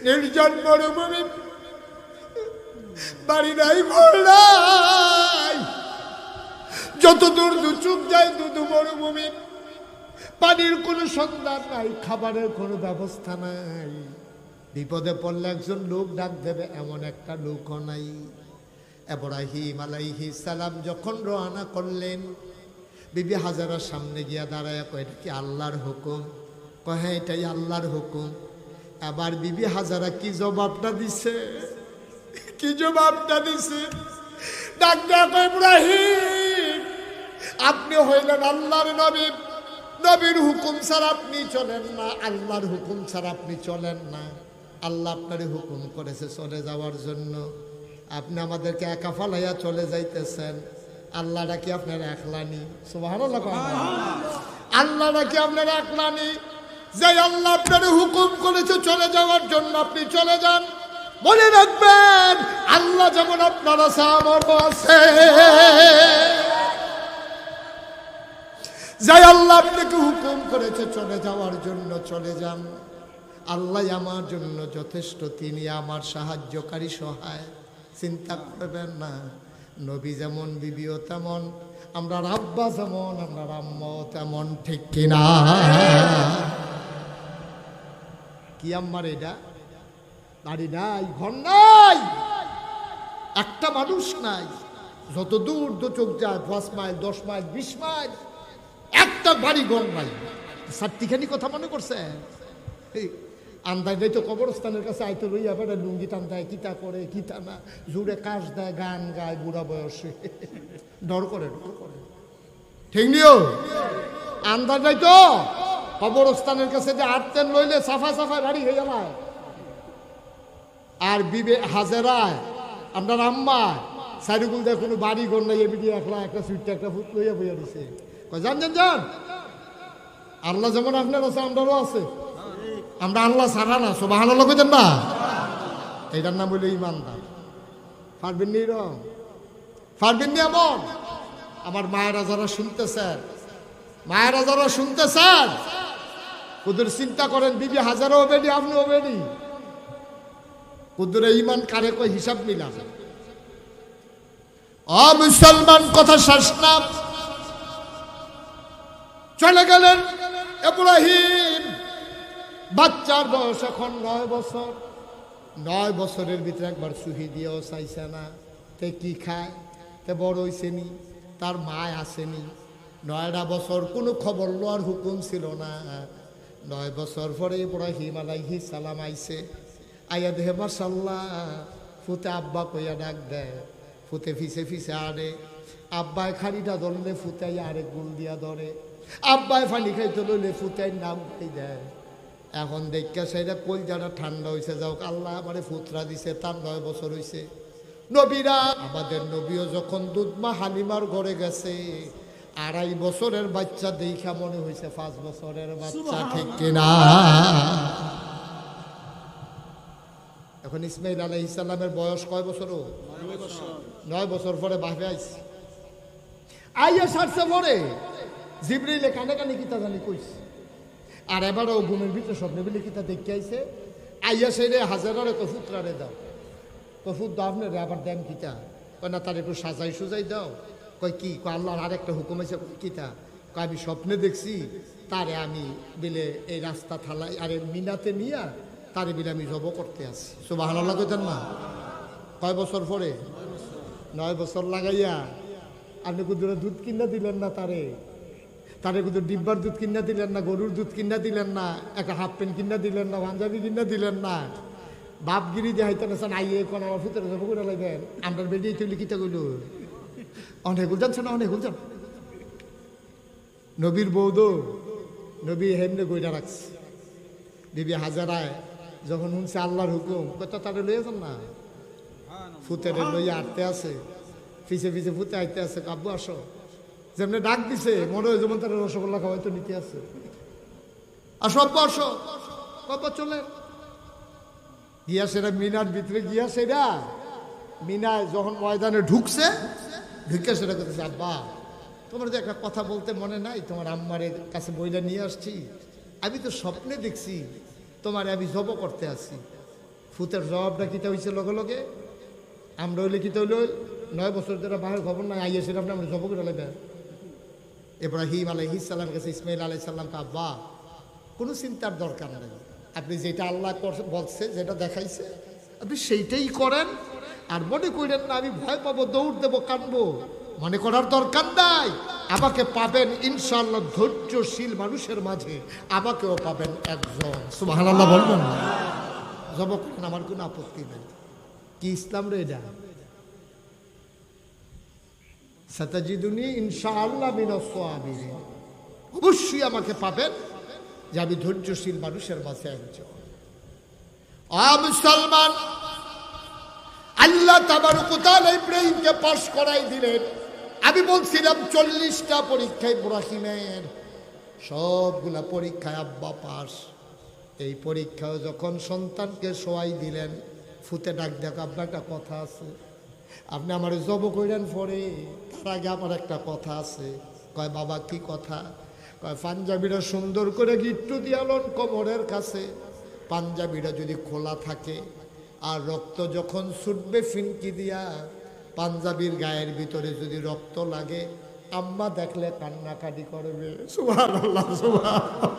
নির্জন মরুভূমি, বাড়ি নাই, ঘর নাই, যত দূর দু চোখ যায় দুদু মরুভূমি, পানির কোনো সন্ধান নাই, খাবারের কোনো ব্যবস্থা নাই, বিপদে পড়লে একজন লোক ডাক দেবে এমন একটা লোকও নাই। ইব্রাহিম আলাইহিস সালাম যখন রওনা করলেন, বিবি হাজারার সামনে গিয়া দাঁড়ায় কয়, এটা কি আল্লাহর হুকুম? কয় হ্যাঁ এটাই আল্লাহর হুকুম। আবার বিবি হাজারা কি জবাবটা দিছে, কি জবাবটা দিছে? ডাক দেয়া কয়, ইব্রাহিম আপনি হইলেন আল্লাহর নবী, নবীর হুকুম ছাড়া আপনি চলেন না, আল্লাহর হুকুম ছাড়া আপনি চলেন না। আল্লাহ আপনার হুকুম করেছে চলে যাওয়ার জন্য, আপনি আমাদেরকে একা ফালাইয়া চলে যাইতেছেন, আল্লাহটা কি আপনার একলানি? সুবহানাল্লাহ। আল্লাহটা কি আপনার একলানি? যে আল্লাহ আপনার হুকুম করেছে চলে যাওয়ার জন্য আপনি চলে যান। মনে রাখবেন আল্লাহ যেমন আপনার আছে আমারও আছে। যে আল্লাহ আপনাকে হুকুম করেছে চলে যাওয়ার জন্য চলে যান। আল্লাহ আমার জন্য যথেষ্ট, তিনি আমার সাহায্যকারী সহায়, চিন্তা করবেন না। নবী যেমন বিবিও তেমন, আমরা আব্বা যেমন আমরা আম্মাও তেমন, ঠিক কিনা? কি আম্মার এটা? বাড়ি নাই, ঘর নাই, একটা মানুষ নাই, যত দূর দু চোখ যায় 5 মাইল 10 মাইল 20 মাইল, একটা বাড়ি ঘর নাই। সাতটিখানি কথা মনে করছে? আন্দাজ তো কবরস্থানের কাছে আইতো লইয়া বেড়া লুঙ্গি টান দেয়, কিতা করে কিতা না, জুড়ে কাজ দেয়, গান গায়, বুড়া বয়সে ডর করে ঠিক নিও। আন্দাজ তো কবরস্থানের কাছে যে আটতেন লইলে সাফা সাফা গাড়ি হয়ে গেল। আর বিবে হাজারায় আমরা আম্মা সাইডুকুল দেয় কোনো বাড়ি ঘর নাই, এবিডি একলা একটা সুইটটা একটা ফুট লইয়া বইয়া দিছে। যান যান যান, আল্লাহ যেমন আপনার আছে আমরাও আছে, আমরা আল্লাহ ছাড়া না। সুবহানাল্লাহ কইতেন না? এটার নাম হইল ইমানদার। পারবেন নি এরকম? পারবেন নি এমন? আমার মায়েরা যারা শুনতেছেন, মায়েরা যারা শুনতেছেন, কুদুর চিন্তা করেন বিবি হাজারও হবে নি, আপনি হবে নি। কুদুরে ইমান কারে কই হিসাব মিলাম। মুসলমান কথা শেষ না, চলে গেলেন ইব্রাহিম। বাচ্চার বয়স এখন 9 বছর। 9 বছরের ভিতরে একবার সুহি দিয়েও চাইছে না। তে কি খায়, তে বড় হইছেনি, তার মা আসেনি। 9টা বছর কোনো খবর লওয়ার হুকুম ছিল না। 9 বছর পরে ইব্রাহিম আলাইহিস সালাম আইছে। আইয়া দেহে মাশাআল্লাহ ফুতে আব্বা কইয়া ডাক দেয়। ফুতে ফিসে ফিসে আরে, আব্বায় খাড়িটা ধরলে ফুতাই আরেক গুল দিয়া ধরে, আব্বায় ফানি খাইতে লইলে ফুতাই নাম খাই দেয়। এখন দেখা সেটা কলজাটা ঠান্ডা হয়েছে, যাও আল্লাহ আমারে ফুতরা দিছে, তার 9 বছর হয়েছে। নবীরা, আমাদের নবীও যখন দুধমা হালিমার ঘরে গেছে, 2.5 বছরের বাচ্চা দেখা মনে হয়েছে 5 বছরের বাচ্চা, ঠিক কিনা? এখন ইসমাইল আলাইহিস সালামের বয়স কয় বছর? 9 বছর পরে বাপে আইছে। আইয়া সারছে পরে জিবরিলে কানে কানে কিতা জানি কইছে। আর এবারও ঘুমের ভিতরে স্বপ্নে বিলে কিতা দেখে আইছে। আইয়া সেরে হাজারারে তো ফুতরারে দাও, তো ফুত দাও আপনি রে, আবার দেন কিতা? কয় না, তার একটু সাজাই সুজাই দাও। কয় কি? কয় আল্লাহর আরেকটা হুকুম আছে। কিতা? কয় আমি স্বপ্নে দেখছি তারে আমি বিলে এই রাস্তা থালাই আরে মিনাতে নিয়া তারে বিলে আমি জব করতে আসি। সুবহানাল্লাহ কইতেন না? কয় বছর পরে? 9 বছর লাগাইয়া আপনি কুদুরে দুধ কিনা দিলেন না তারে, তারে কুদুর ডিব্বার দুধ কিনা দিলেন না, গরুর দুধ কিনা দিলেন না, একটা হাফ প্যান্ট কিনা দিলেন না, পাঞ্জাবি কিনা দিলেন না। বাপগিরি দিয়ে হাইতে নেছেন আইয়ে কোন আমার ফুতের জব করে লাগবেন। আমরা বেরিয়ে তুলি কিতা কইল অনেক জানছে না, অনেক জান। নবীর বৌদ নবী হেমনে গইরা রাখছে। বিবি হাজারায় যখন শুনছে আল্লাহর হুকুম, কত তারে লইয়া যান না, ফুতের লইয়া আটতে আছে, পিছে পিছে ফুতে আইতে আছে। আব্বু আসো, যেমনি ডাক দিছে মনে হয় যেমন তারা রসগোল্লা খাওয়াইতো নিতে আছে। আসো আব্বু আসো, বাবা চলে গিয়া সেরা মিনার ভিতরে গিয়া সেরা মিনায় যখন ময়দানে ঢুকছে, ঢুকে সেটা করতেছে, আব্বা তোমার যে একটা কথা বলতে মনে নাই, তোমার আম্মারের কাছে বইটা নিয়ে আসছি, আমি তো স্বপ্নে দেখছি তোমার আমি জব করতে আসি। ফুতের জবাবটা কিতা হয়েছে লগে লগে? আমরা হইলে কিতা হইল 9 বছর ধরে বাহের খবর নাই, আইয়া সেটা আমরা জব করে লাগবে। ইব্রাহিম আলাইহিস সালামের কাছে ইসমাইল আলাইহিস সালামকে, আব্বা কোনো চিন্তার দরকার নেই, আপনি যেটা আল্লাহ বলছে, যেটা দেখাইছে আপনি সেইটাই করেন। আর মনে করেন না আমি ভয় পাবো, দৌড় দেবো, কানবো, মনে করার দরকার নাই। আমাকে পাবেন ইনশাআল্লাহ ধৈর্যশীল মানুষের মাঝে, আমাকেও পাবেন একজন। সুবহানাল্লাহ বলবেন না? জব করেন, আমার কোনো আপত্তি নেই। কি ইসলাম রে এটা? সাতাজিদুনি ইনশাআল্লাহ মিনাস সাবিরিন, অবশ্যই আমাকে পাবেন যে আমি ধৈর্যশীল মানুষের মাঝে একজন। মুসলমান, আল্লাহ তাবারক ওয়া তাআলা ইব্রাহিমকে পাস করাই দিলেন। আমি বলছিলাম 40টা পরীক্ষা ইব্রাহিমের, সবগুলা পরীক্ষায় আব্বা পাস। এই পরীক্ষায় যখন সন্তানকে শোয়াই দিলেন, ফুতে ডাক দেখ, আব্বা একটা কথা আছে, আপনি আমার জব কইলেন পরে, তার আগে আমার একটা কথা আছে। কয় বাবা কি কথা? কয় পাঞ্জাবিটা সুন্দর করে গিট্টু দিয়ালন কোমরের কাছে, পাঞ্জাবিটা যদি খোলা থাকে আর রক্ত যখন ছুটবে ফিনকি দিয়া, পাঞ্জাবির গায়ের ভিতরে যদি রক্ত লাগে, আম্মা দেখলে কান্নাকাটি করবে। সুবহানাল্লাহ, সুবহানাল্লাহ।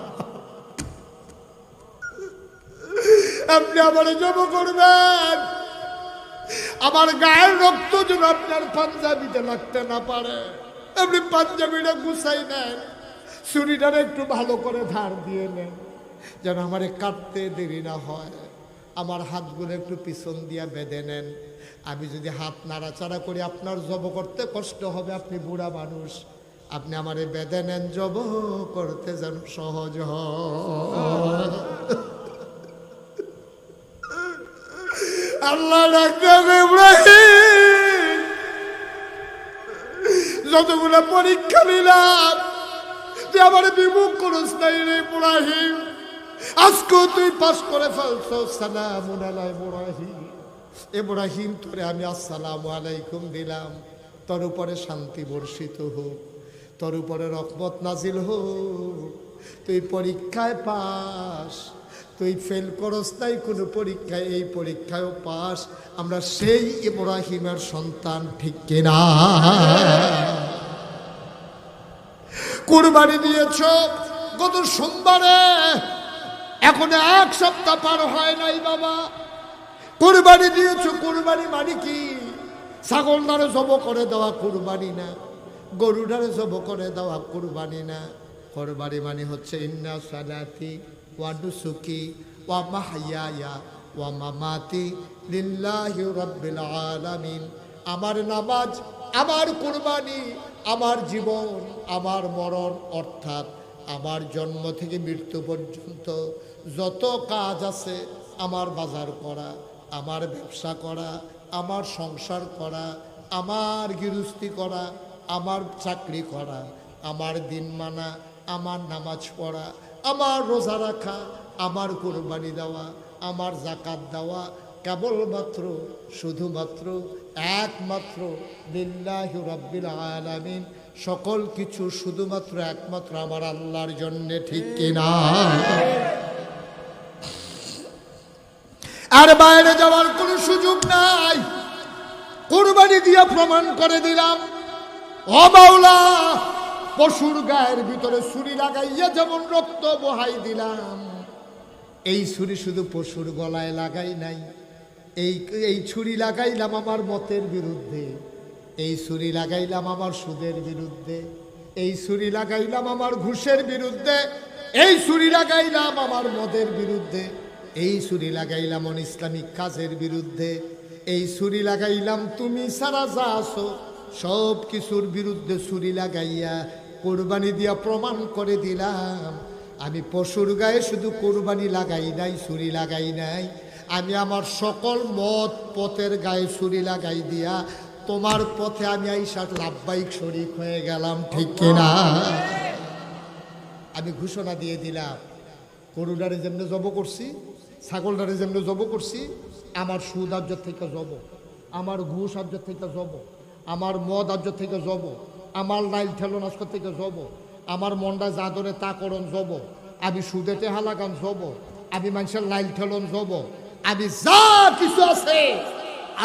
আপনি আমার জব করবেন, আমার গায়ের রক্ত যেন আপনার পাঞ্জাবিতে লাগতে না পারে। আপনি পাঞ্জাবিটা গুছাই নেন, ছুরিটারে একটু ভালো করে ধার দিয়ে নেন, যেন আমারে কাটতে দেরি না হয়। আমার হাতগুলো একটু পিছন দিয়া বেঁধে নেন। আমি যদি হাত নাড়াচাড়া করি আপনার জব করতে কষ্ট হবে, আপনি বুড়া মানুষ, আপনি আমারে বেঁধে নেন, জব করতে যেন সহজ হয়। আল্লাহ ডাকতে ইব্রাহিম, যতগুলো পরীক্ষা নিলাম তুই আমার বিমুখ করিস নাই রে ইব্রাহিম, আজকে তুই পাস করে ফেলছ। সালামুন আলা ইব্রাহিম, ইব্রাহিম তোরে আমি আসসালামু আলাইকুম দিলাম, তোর উপরে শান্তি বর্ষিত হোক, তোর উপরে রহমত নাজিল হোক, তুই পরীক্ষায় পাস, তুই ফেল করস নাই কোনো পরীক্ষায়, এই পরীক্ষায়ও পাস। আমরা সেই ইব্রাহিমের সন্তান, ঠিক কিনা? কুরবানি দিয়েছ গত সোমবারে, এখন 1 সপ্তাহ পার হয় নাই বাবা। কুরবানি দিয়েছ, কুরবানি মানে কি? ছাগলটারে জব করে দেওয়া কুরবানি না, গরুটারে জব করে দেওয়া কুরবানি না। কুরবানি মানে হচ্ছে ইন্না সালাতি ওয়া নুসুকি ওয়া মাহইয়ায়া ওয়া মামাতি লিল্লাহি রাব্বিল আলামিন। আমার নামাজ, আমার কুরবানি, আমার জীবন, আমার মরণ, অর্থাৎ আমার জন্ম থেকে মৃত্যু পর্যন্ত যত কাজ আছে, আমার বাজার করা, আমার ব্যবসা করা, আমার সংসার করা, আমার গৃহস্থী করা, আমার চাকরি করা, আমার দিন মানা, আমার নামাজ পড়া, আমার রোজা রাখা, আমার কুরবানি দেওয়া, আমার যাকাত দেওয়া, কেবলমাত্র শুধুমাত্র একমাত্র লিল্লাহি রাব্বিল আলামিন। সকল কিছু শুধুমাত্র একমাত্র আমার আল্লাহর জন্য, ঠিক কিনা? আর বাইরে যাওয়ার কোনো সুযোগ নাই। কুরবানি দিয়ে প্রমাণ করে দিলাম, ও মাওলা, পশুর গায়ের ভিতরে ছুরি লাগাইয়া যেমন রক্ত বহাই দিলাম, এই ছুরি শুধু পশুর গলায় লাগাই নাই, এই ছুরি লাগাইলাম আমার মতের বিরুদ্ধে, এই ছুরি লাগাইলাম আমার সুদের বিরুদ্ধে, এই ছুরি লাগাইলাম আমার ঘুষের বিরুদ্ধে, এই ছুরি লাগাইলাম আমার মদের বিরুদ্ধে, এই ছুরি লাগাইলাম অন ইসলামিক কাজের বিরুদ্ধে, এই ছুরি লাগাইলাম তুমি সারা যা আছো সব কিছুর বিরুদ্ধে ছুরি লাগাইয়া কোরবানি দিয়া প্রমাণ করে দিলাম, আমি পশুর গায়ে শুধু কোরবানি লাগাই নাই, ছুরি লাগাই নাই, আমি আমার সকল মত পথের গায়ে ছুরি লাগাই দিয়া তোমার পথে আমি আইসা লাভবাহিক শরীক হয়ে গেলাম, ঠিক কিনা? আমি ঘোষণা দিয়ে দিলাম, গরুটারে যেমনি জব করছি, ছাগলটারে যেমনি জব করছি, আমার সুদ আর্য থেকে জব, আমার ঘুষ আর্য থেকে জব, আমার মদ আর্য থেকে জব, আমার লাইল ঠেলন আজক থেকে জব, আমার মনটা যা ধরে তা করণ জব, আমি সুদেতে হালাগান জব, আমি মানুষের লাইল ঠেলন জব, আমি যা কিছু আছে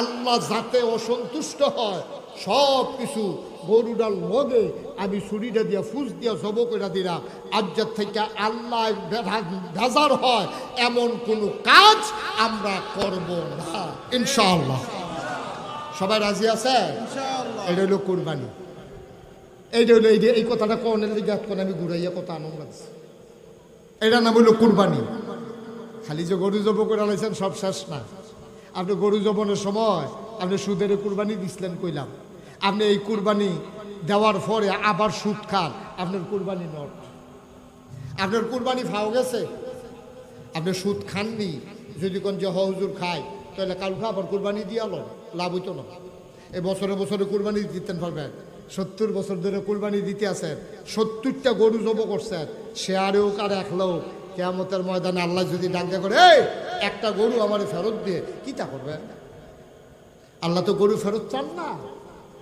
আল্লাহ যাতে অসন্তুষ্ট হয় সব কিছু গরুডাল লগে আমি ছুরিটা দিয়া ফুস দিয়া জব করে দিলাম। আজ্জার থেকে আল্লাহ বেজার হয় এমন কোনো কাজ আমরা করব না, ইনশাআল্লাহ। সবাই রাজি আছে? এটা হলো কুরবানি। এইটা হলো এই কথাটা কনের দিকে আমি ঘুরাইয়া কথা আনন্দ লাগছে। এটা নাম হলো কুরবানি। খালি যে গরু জব করে আলাইছেন সব শেষ না। আপনি গরু জবনের সময় আপনি সুদের কুরবানি দিছিলেন কইলাম, আপনি এই কুরবানি দেওয়ার পরে আবার সুদ খান, আপনার কুরবানি নট, আপনার কুরবানি ফাও গেছে। আপনি সুদ খাননি, যদি কোন যে হুজুর খায় তাহলে কালকে আবার কুরবানি দিয়ে আলো, লাভ হইতো না। এই বছরে বছরে কুরবানি দিতেন পারবেন, 70 বছর ধরে কুরবানি দিতে আছেন, 70টা গরু জব করছেন, সে আরেও কার একলেও কিয়ামতের ময়দানে আল্লাহ যদি ডাঙ্গা করে এই একটা গরু আমার ফেরত দিয়ে কি তা করবে? আল্লাহ তো গরু ফেরত চান না,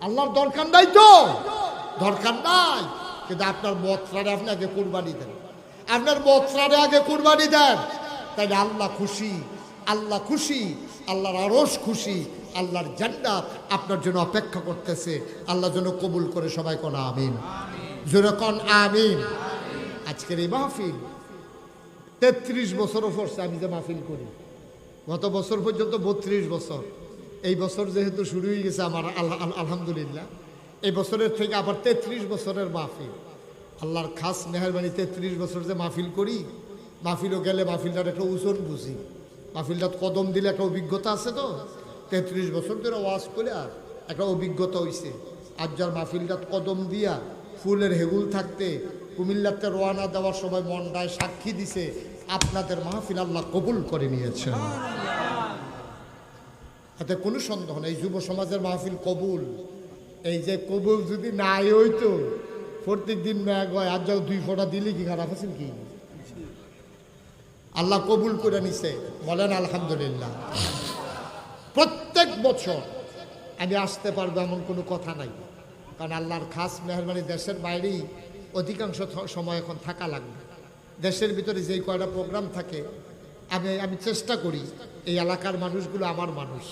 আল্লাহর দরকার নাই, তো দরকার নাই। কিন্তু আপনার বৎসরারে আপনি আগে কুরবানি দেন, আপনার বৎসরারে আগে কুরবানি দেন, তাইলে আল্লাহ খুশি, আল্লাহ খুশি, আল্লাহর আরশ খুশি, আল্লাহর জান্নাত আপনার জন্য অপেক্ষা করতেছে। আল্লাহ যেন কবুল করে সবাই কোন আমিন, জোরে কোন আমিন। আজকের এই মাহফিল 33 বছরও পড়ছে আমি যে মাহফিল করি, গত বছর পর্যন্ত 32 বছর। এই বছর যেহেতু শুরু হয়ে গেছে আমার আলহামদুলিল্লাহ, এই বছরের থেকে আবার 33 বছরের মাহফিল। আল্লাহর খাস মেহরবানি 33 বছর যে মাহফিল করি, মাহফিলও গেলে মাহফিলটার একটা ওজন বুঝি, মাহফিলটা কদম দিলে একটা অভিজ্ঞতা আছে। তো 33 বছর ধরে ওয়াজ করে আর একটা অভিজ্ঞতা হয়েছে। আর যার মাহফিলটা কদম দিয়া ফুলের হেগুল থাকতে কুমিল্লাতে রওনা দেওয়ার সময় মনটায় সাক্ষী দিছে আপনাদের মাহফিল আল্লাহ কবুল করে নিয়েছেন, এতে কোনো সন্দেহ নেই। যুব সমাজের মাহফিল কবুল, এই যে কবুল যদি নাই হইতো, প্রত্যেক দিন ম্যাগ হয়, আর যাও 2 ফোঁটা দিলে কি খারাপ আছেন কি? আল্লাহ কবুল করে নিছে, বলেন আলহামদুলিল্লাহ। প্রত্যেক বছর আমি আসতে পারবো এমন কোনো কথা নাই, কারণ আল্লাহর খাস মেহরবানি দেশের বাইরেই অধিকাংশ সময় এখন থাকা লাগবে। দেশের ভিতরে যেই কয়টা প্রোগ্রাম থাকে আমি চেষ্টা করি, এই এলাকার মানুষগুলো আমার মানুষ,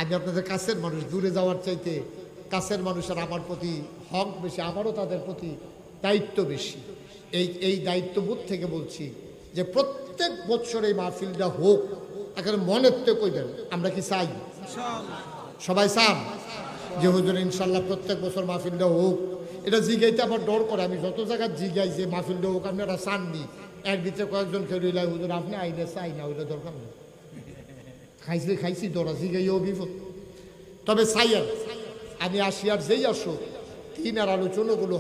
আমি আপনাদের কাছের মানুষ, দূরে যাওয়ার চাইতে কাছের মানুষের আমার প্রতি হক বেশি, আমারও তাদের প্রতি দায়িত্ব বেশি। এই দায়িত্ববোধ থেকে বলছি যে প্রত্যেক বছর এই মাহফিলটা হোক। এখন মনের তো কইবেন আমরা কি চাই? সবাই চান যে হুজুর ইনশাল্লাহ প্রত্যেক বছর মাহফিলটা হোক। এটা জিগাইতে আমার ডর করে, আমি যত জায়গায় জিগাই যে মাহফিলটা হোক, আপনারা চাননি, এর ভিতরে কয়েকজন কেউ রইলাই হুজুর আপনি আইলে চাই না, ওইটা দরকার নেই, খাইছি তোরা জিগাইও বিপদ। তবে চাইয়েন আমি আসি, আর যেই আসুক দিনের আলোচনাগুলো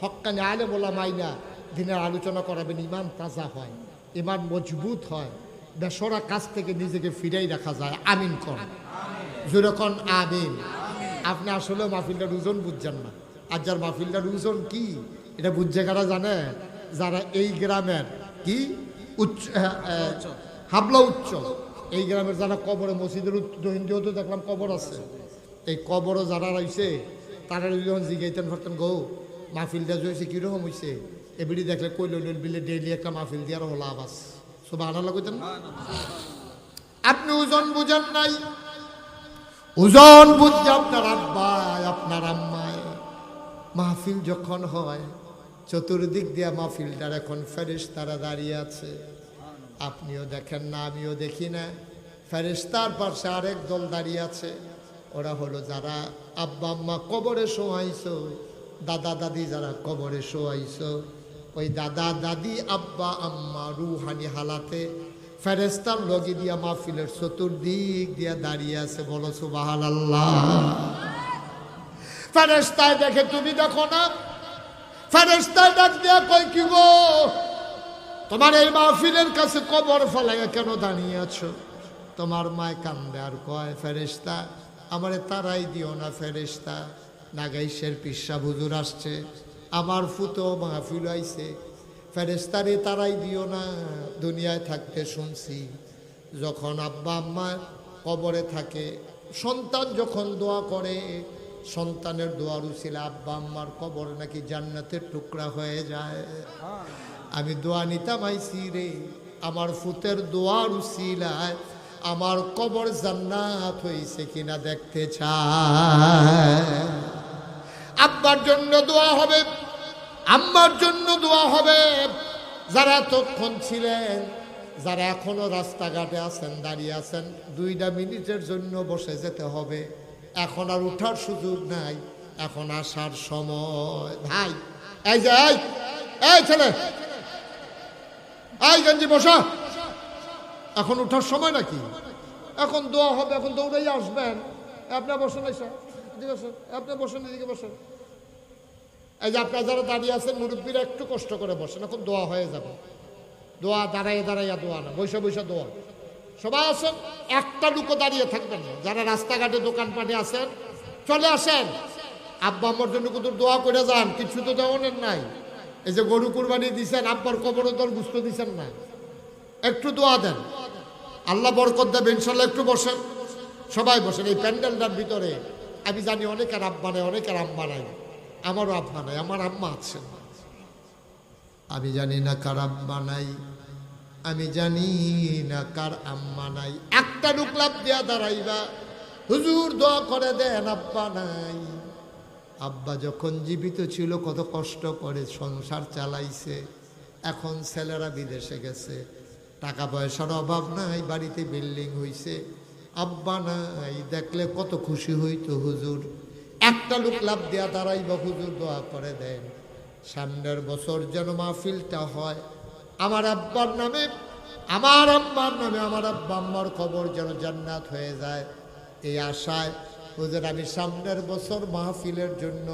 হক্কানি আলে বলা মাইনা দিনের আলোচনা করাবেন, ইমান তাজা হয়, ইমান মজবুত হয়, বেসরা কাজ থেকে নিজেকে ফিরাই রাখা যায়। আমিন কর, যেরকম আমিন। আপনি আসলে মাহফিলটার ওজন বুঝছেন না, আর যার মাহফিলটার ওজন কি এটা বুঝছে কারা জানে? যারা এই গ্রামের কি হাবলা উচ্চ, এই গ্রামের যারা কবরে, মসজিদের হিন্দিও তো দেখলাম কবর আছে, এই কবরও যারা রয়েছে তারা যখন জিগাইতেন ভাবতেন গো মাহফিলটা যে হয়েছে কীরকম হয়েছে, এবিডি দেখলে কইল বিলে ডেইলি একটা মাহফিল দিয়ে আরো লাভ আছে, সব আনা কইতেন। আপনি ওজন বুঝেন নাই, ওজন বুঝছে আপনার আব্বায় আপনার আম্মায়। মাহফিল যখন হয় চতুর্দিক দিয়া মাহফিলটার এখন ফেরেশতারা দাঁড়িয়ে আছে, আপনিও দেখেন না আমিও দেখি না, ফেরেশতার পাশে আরেক দল দাঁড়িয়ে আছে। ওরা হলো যারা আব্বা আম্মা কবরে শোয়াইছো, দাদা দাদি যারা কবরে শোয়াইছো, ওই দাদা দাদি আব্বা আম্মা রুহানি হালাতে ফেরেশতার লগি দিয়া মাহফিলের চতুর্দিক দিয়া দাঁড়িয়ে আছে। বলো সুবহানাল্লাহ। ফেরেশতায় দেখে তুমি দেখো না, ফেরেশতায় ডাক দিয়া কই কি গো তোমার এই মাহফিলের কাছে কবর ফলাইয়া কেন দাঁড়িয়ে আছো? তোমার মায় কান্দে আর কয় ফেরেশতা আমারে তারাই দিও না ফেরেশতা, নাগাইশের পিসা হুজুর আসছে, আমার ফুতো মাহফিল আইছে, ফেরেশতারে তারাই দিও না। দুনিয়ায় থাকতে শুনছি যখন আব্বা আম্মা কবরে থাকে, সন্তান যখন দোয়া করে, সন্তানের দোয়ার উসিলা আব্বা আম্মার কবর নাকি জান্নাতের টুকরা হয়ে যায়। আমি দোয়া নিতাম আইছি রে, আমার ফুতের দোয়ার উসিলায় আমার কবর জান্নাত হইছে কিনা দেখতে চায়। আব্বার জন্য দোয়া হবে, আম্মার জন্য দোয়া হবে। যারা এতক্ষণ ছিলেন, যারা এখনো রাস্তাঘাটে আছেন, দাঁড়িয়ে আছেন, 2 মিনিটের জন্য বসে যেতে হবে, এখন আর উঠার সুযোগ নাই, এখন আসার সময়। ভাই এই যে এই ছেলে, এই গঞ্জি বসা, এখন উঠার সময় নাকি? এখন দোয়া হবে, এখন দৌড়াই আসবেন। আপনার বসেন, আপনি বসেন, এদিকে বসেন। এই যে আপনারা যারা দাঁড়িয়ে আছেন মুরব্বীরা একটু কষ্ট করে বসেন, এখন দোয়া হয়ে যাবে। দোয়া দাঁড়াইয়া দাঁড়াইয়া দোয়া না, বৈশা বৈশা দোয়া। সবাই আসেন, একটা লুকো দাঁড়িয়ে থাকবেন না। যারা রাস্তাঘাটে দোকানপাটে আছেন চলে আসেন, আব্বা আম্মার জন্য কত দোয়া করে যান, কিছু তো দেওয়ানের নাই। এই যে গরু কুরবানি দিচ্ছেন, আব্বার কবর দল গুস্ত দিচ্ছেন না, একটু দোয়া দেন, আল্লাহ বরকত দেবে ইনশাল্লাহ। একটু বসেন, সবাই বসেন। এই প্যান্ডেলটার ভিতরে আমি জানি অনেকের আব্বা নাই, অনেকের আম্মা নাই, আমারও আব্বা নাই, আমার আম্মা আছেন। আমি জানি না কার আব্বা নাই, আমি জানি না কার আম্মা নাই। একটা ঢুকলাম দিয়া দাঁড়াইবা, হুজুর দোয়া করে দেন আব্বা নাই। আব্বা যখন জীবিত ছিল কত কষ্ট করে সংসার চালাইছে, এখন ছেলেরা বিদেশে গেছে, টাকা পয়সার অভাব নাই, বাড়িতে বিল্ডিং হইছে, আব্বা নাই, দেখলে কত খুশি হইতো হুজুর। একটা লোক লাভ দেয়া দাঁড়াইবা, হুজুর দোয়া করে দেন সামনের বছর যেন মাহফিলটা হয় আমার আব্বার নামে, আমার আম্মার নামে, আমার আব্বা আম্মার খবর যেন জান্নাত হয়ে যায়। এই আশায় হুজুর আমি সামনের বছর মাহফিলের জন্য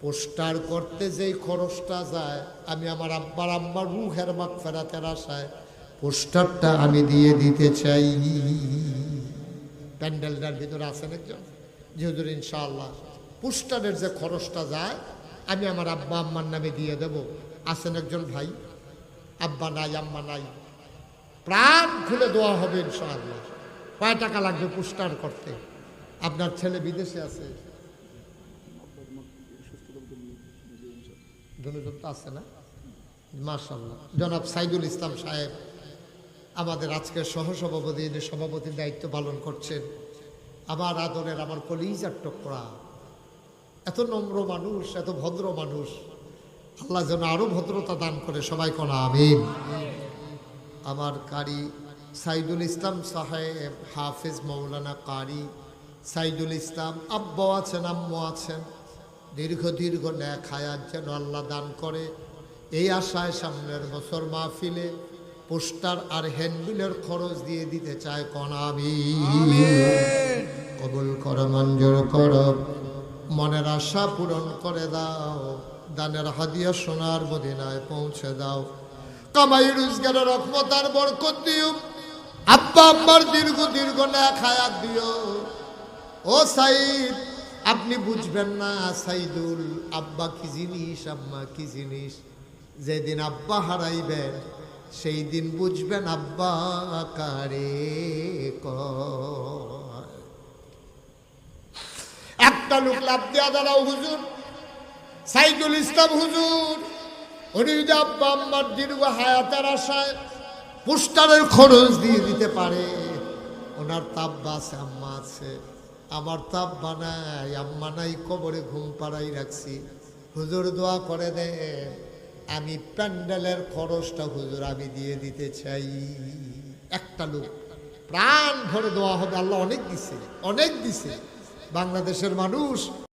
পোস্টার করতে যেই খরচটা যায়, আমি আমার আব্বার আম্মার রুহের মাগফিরাতের আশায় পোস্টারটা আমি দিয়ে দিতে চাই। প্যান্ডেলটার ভিতরে আছেন একজন, যে হুজুর ইনশাআল্লাহ পোস্টারের যে খরচটা যায় আমি আমার আব্বা আম্মার নামে দিয়ে দেব। আছেন একজন ভাই, আব্বা নাই আম্মা নাই, প্রাণ খুলে দোয়া হবে ইনশাআল্লাহ। কয় টাকা লাগবে পোস্টার করতে? আপনার ছেলে বিদেশে আছে, দুজন তো আছে না, মাশাআল্লাহ। জনাব সাইদুল ইসলাম সাহেব আমাদের আজকের সহসভাপতি, সভাপতির দায়িত্ব পালন করছেন। আমার আদরের, আমার কলিজার টুকরা, এত নম্র মানুষ, এত ভদ্র মানুষ। আল্লাহ যেন আরো ভদ্রতা দান করে, সবাই কোন আমিন। আমার কারি সাইদুল ইসলাম সাহেব, হাফেজ মৌলানা কারি সাইদুল ইসলাম, আব্বা আছেন, আম্মু আছেন, দীর্ঘ দীর্ঘ নেক হায়াত যেন আল্লাহ দান করে। এই আশায় সামনের বছর মাহফিলে পোস্টার আর হ্যান্ডবিলের খরচ দিয়ে দিতে চায় কোন আমিন। কবুল কর, মঞ্জুর কর, মনের আশা পূরণ করে দাও, দানের হাদিয়া সোনার মদিনায় পৌঁছে দাও। কামাই রোজগারের রহমত আর বরকত দিও। আব্বা আম্মার দীর্ঘ দীর্ঘ নেক হায়াত দিও। ও সাইদ, আপনি বুঝবেন না সাইদুল, আব্বা কি জিনিস, আম্মা কি জিনিস। যেদিন আব্বা হারাইবেন সেই দিন বুঝবেন আব্বা কারে কয়। একটা লোক লাভ দিয়া দাঁড়াও, হুজুর সাইদুল ইসলাম হুজুর, উনি যদি আব্বা আম্মার দীর্ঘ হায়াতের আশায় পোস্টারের খরচ দিয়ে দিতে পারে, ওনার তাব্বা আছে, আম্মা আছে, আমার তাব্বা নাই, আম্মা নাই, কবরে ঘুম পাড়াই রাখছি। হুজুর দোয়া করে দে, আমি প্যান্ডেলের খরচটা হুজুর আমি দিয়ে দিতে চাই। একটা লোক প্রাণ ভরে দোয়া হবে, আল্লাহ অনেক দিছে, অনেক দিছে। বাংলাদেশের মানুষ